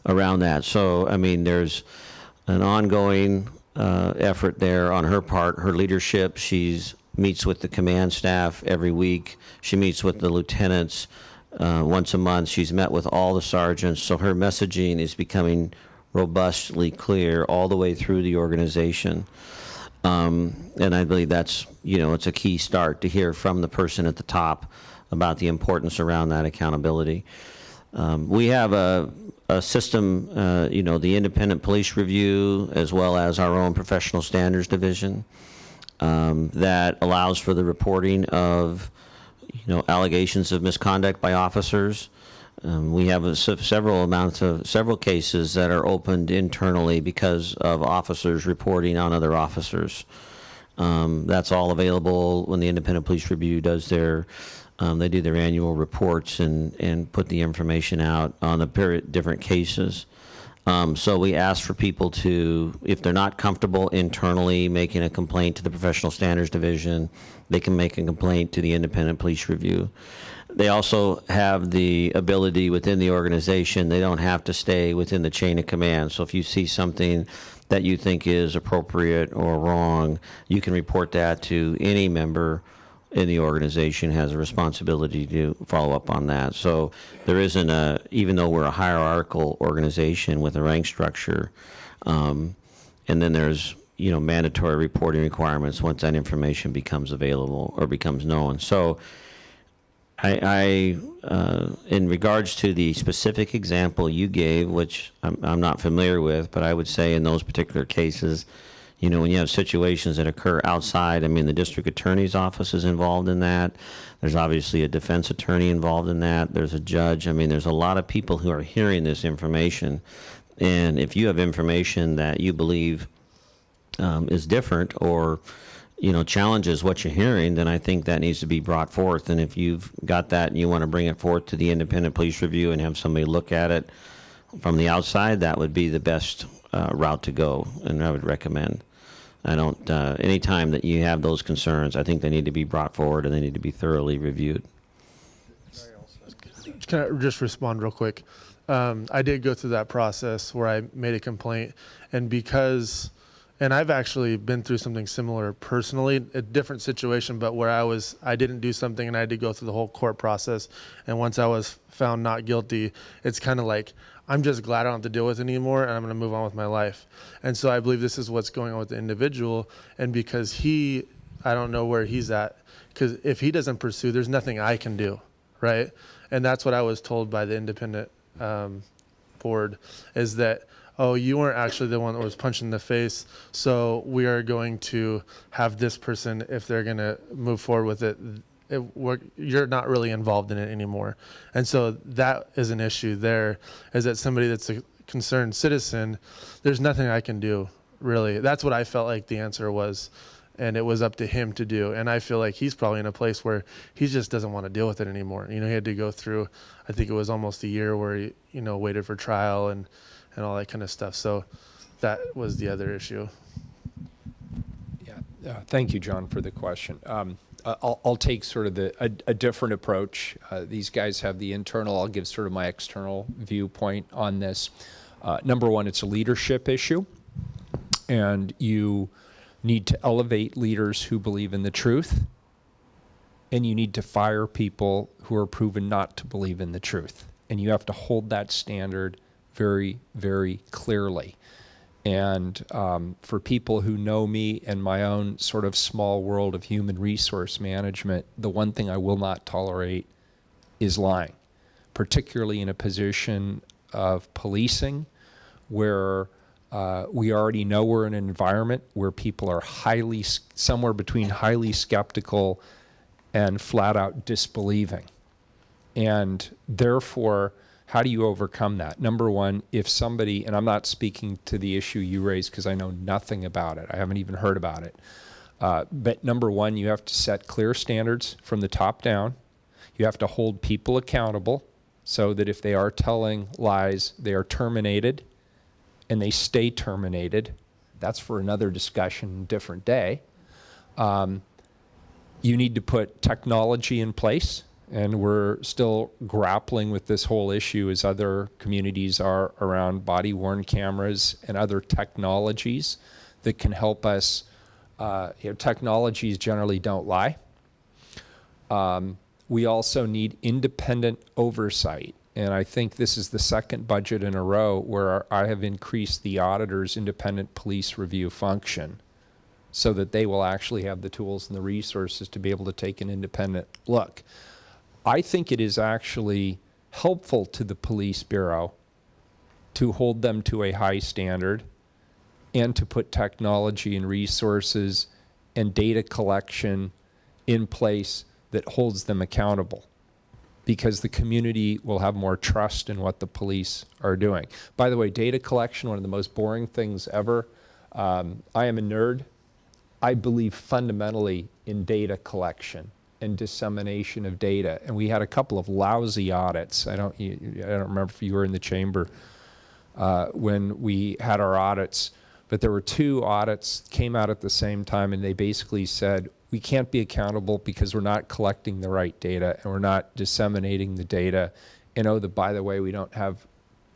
Speaker 9: around that. So, I mean, there's an ongoing effort there on her part. Her leadership, she's meets with the command staff every week. She meets with the lieutenants once a month. She's met with all the sergeants. So her messaging is becoming robustly clear all the way through the organization. And I believe that's, you know, it's a key start to hear from the person at the top about the importance around that accountability. We have a system, you know, the Independent Police Review, as well as our own Professional Standards Division, that allows for the reporting of, you know, allegations of misconduct by officers. We have several cases that are opened internally because of officers reporting on other officers. That's all available when the Independent Police Review does their, they do their annual reports and put the information out on the different cases. So we ask for people to, if they're not comfortable internally making a complaint to the Professional Standards Division, they can make a complaint to the Independent Police Review. They also have the ability within the organization, they don't have to stay within the chain of command. So if you see something that you think is appropriate or wrong, you can report that to any member in the organization has a responsibility to follow up on that. So there isn't a, even though we're a hierarchical organization with a rank structure, and then there's, you know, mandatory reporting requirements once that information becomes available or becomes known. So in regards to the specific example you gave, which I'm not familiar with, but I would say in those particular cases, you know, when you have situations that occur outside, I mean, the district attorney's office is involved in that. There's obviously a defense attorney involved in that. There's a judge. I mean, there's a lot of people who are hearing this information. And if you have information that you believe is different or, you know, challenges what you're hearing, then I think that needs to be brought forth. And if you've got that and you want to bring it forth to the Independent Police Review and have somebody look at it from the outside, that would be the best route to go, and I would recommend. I don't, anytime that you have those concerns, I think they need to be brought forward and they need to be thoroughly reviewed.
Speaker 21: Can I just respond real quick? I did go through that process where I made a complaint, and because, and I've actually been through something similar personally, a different situation, but where I didn't do something and I had to go through the whole court process. And once I was found not guilty, it's kind of like, I'm just glad I don't have to deal with it anymore, and I'm going to move on with my life. And so I believe this is what's going on with the individual. And because I don't know where he's at, because if he doesn't pursue, there's nothing I can do, right? And that's what I was told by the independent board, is that, oh, you weren't actually the one that was punched in the face, so we are going to have this person, if they're going to move forward with it, you're not really involved in it anymore. And so that is an issue there, is that somebody that's a concerned citizen, there's nothing I can do, really. That's what I felt like the answer was, and it was up to him to do. And I feel like he's probably in a place where he just doesn't want to deal with it anymore. You know, he had to go through, I think it was almost a year where he, you know, waited for trial and all that kind of stuff. So that was the other issue.
Speaker 15: Yeah, thank you, John, for the question. I'll take sort of a different approach. These guys have the internal, I'll give sort of my external viewpoint on this. Number one, it's a leadership issue, and you need to elevate leaders who believe in the truth, and you need to fire people who are proven not to believe in the truth. And you have to hold that standard very, very clearly. And for people who know me and my own sort of small world of human resource management, the one thing I will not tolerate is lying, particularly in a position of policing where we already know we're in an environment where people are somewhere between highly skeptical and flat out disbelieving. And therefore, How do you overcome that? Number one, if somebody, and I'm not speaking to the issue you raised because I know nothing about it. I haven't even heard about it. But number one, you have to set clear standards from the top down. You have to hold people accountable so that if they are telling lies, they are terminated and they stay terminated. That's for another discussion, different day. You need to put technology in place, and we're still grappling with this whole issue as other communities are around body-worn cameras and other technologies that can help us. Technologies generally don't lie. We also need independent oversight. And I think this is the second budget in a row where I have increased the auditor's independent police review function so that they will actually have the tools and the resources to be able to take an independent look. I think it is actually helpful to the police bureau to hold them to a high standard and to put technology and resources and data collection in place that holds them accountable, because the community will have more trust in what the police are doing. By the way, data collection, one of the most boring things ever. I am a nerd. I believe fundamentally in data collection and dissemination of data. And we had a couple of lousy audits. I don't remember if you were in the chamber when we had our audits, but there were 2 audits came out at the same time, and they basically said, we can't be accountable because we're not collecting the right data and we're not disseminating the data. And oh, by the way, we don't have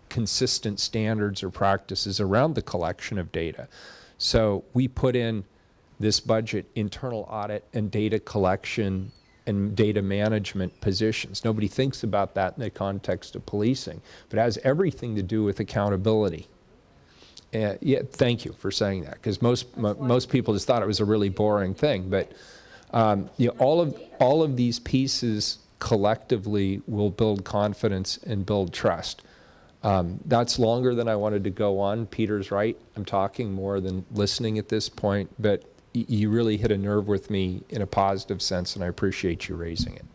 Speaker 15: consistent standards or practices around the collection of data. So we put in this budget internal audit and data collection and data management positions. Nobody thinks about that in the context of policing, but it has everything to do with accountability. Yeah, thank you for saying that, because most people just thought it was a really boring thing. But all of these pieces collectively will build confidence and build trust. That's longer than I wanted to go on. Peter's right. I'm talking more than listening at this point, but you really hit a nerve with me in a positive sense, and I appreciate you raising it.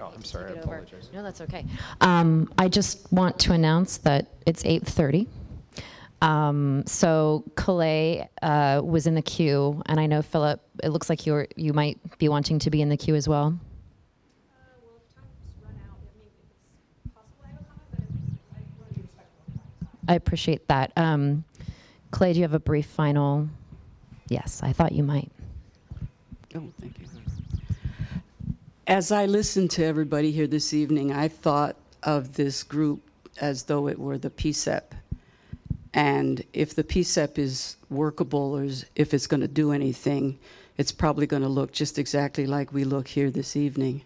Speaker 15: Oh, I'm sorry, I apologize.
Speaker 10: No, that's okay. I just want to announce that it's 8:30. So Calais was in the queue, and I know Philip, it looks like you might be wanting to be in the queue as well. I appreciate that. Clay, do you have a brief final? Yes, I thought you might.
Speaker 8: Oh, thank you. As I listened to everybody here this evening, I thought of this group as though it were the PSEP. And if the PSEP is workable, or if it's going to do anything, it's probably going to look just exactly like we look here this evening.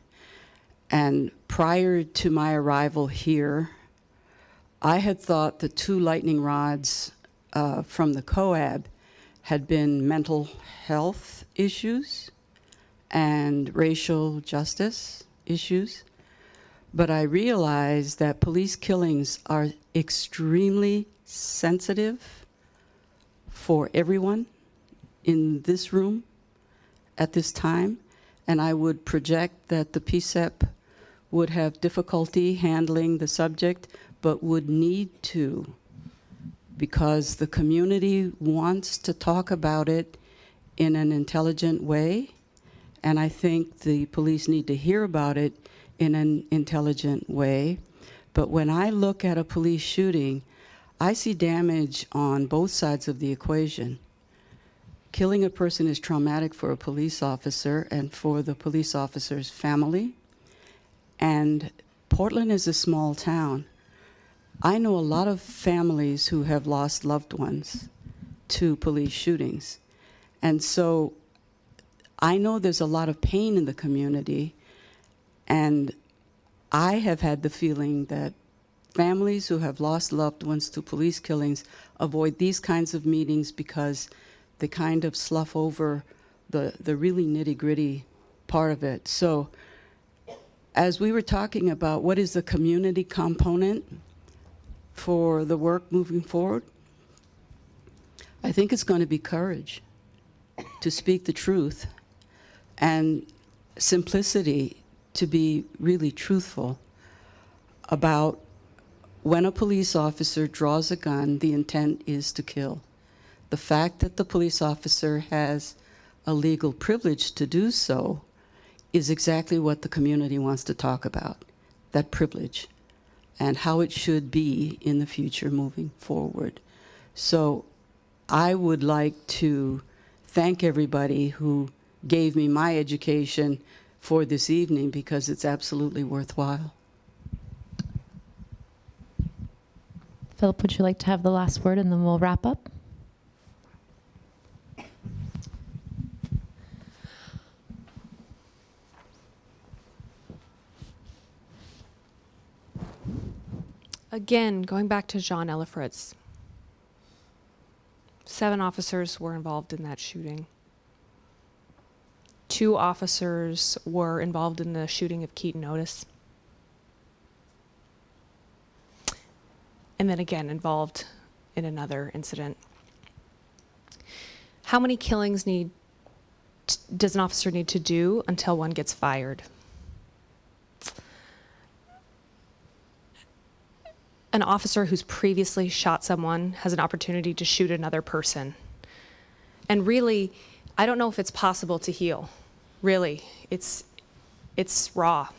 Speaker 8: And prior to my arrival here, I had thought the 2 lightning rods from the COAB had been mental health issues and racial justice issues. But I realized that police killings are extremely sensitive for everyone in this room at this time. And I would project that the PSEP would have difficulty handling the subject, but would need to, because the community wants to talk about it in an intelligent way. And I think the police need to hear about it in an intelligent way. But when I look at a police shooting, I see damage on both sides of the equation. Killing a person is traumatic for a police officer and for the police officer's family. And Portland is a small town. I know a lot of families who have lost loved ones to police shootings. And so I know there's a lot of pain in the community, and I have had the feeling that families who have lost loved ones to police killings avoid these kinds of meetings because they kind of slough over the really nitty-gritty part of it. So as we were talking about what is the community component for the work moving forward, I think it's going to be courage to speak the truth and simplicity to be really truthful about when a police officer draws a gun, the intent is to kill. The fact that the police officer has a legal privilege to do so is exactly what the community wants to talk about, that privilege, and how it should be in the future moving forward. So I would like to thank everybody who gave me my education for this evening, because it's absolutely worthwhile.
Speaker 10: Philip, would you like to have the last word and then we'll wrap up?
Speaker 16: Again, going back to John Elifritz, 7 officers were involved in that shooting. 2 officers were involved in the shooting of Keaton Otis. And then again, involved in another incident. How many killings does an officer need to do until one gets fired? An officer who's previously shot someone has an opportunity to shoot another person. And really, I don't know if it's possible to heal. Really, it's raw.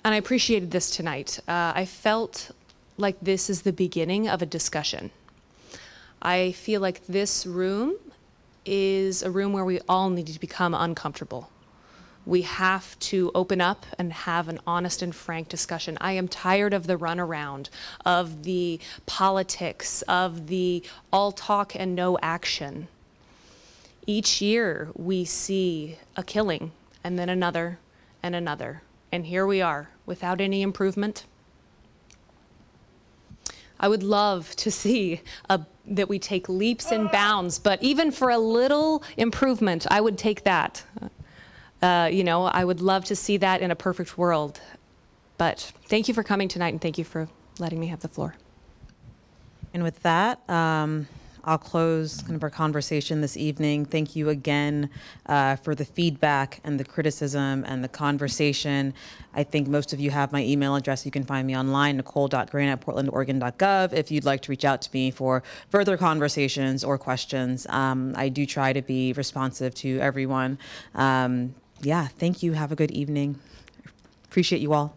Speaker 16: And I appreciated this tonight. I felt like this is the beginning of a discussion. I feel like this room is a room where we all need to become uncomfortable. We have to open up and have an honest and frank discussion. I am tired of the runaround, of the politics, of the all talk and no action. Each year we see a killing and then another and another. And here we are without any improvement. I would love to see that we take leaps and bounds, but even for a little improvement, I would take that. You know, I would love to see that in a perfect world. But thank you for coming tonight, and thank you for letting me have the floor.
Speaker 14: And with that, I'll close kind of our conversation this evening. Thank you again for the feedback and the criticism and the conversation. I think most of you have my email address. You can find me online, nicole.grant@portlandoregon.gov, if you'd like to reach out to me for further conversations or questions. I do try to be responsive to everyone. Yeah, thank you. Have a good evening. Appreciate you all.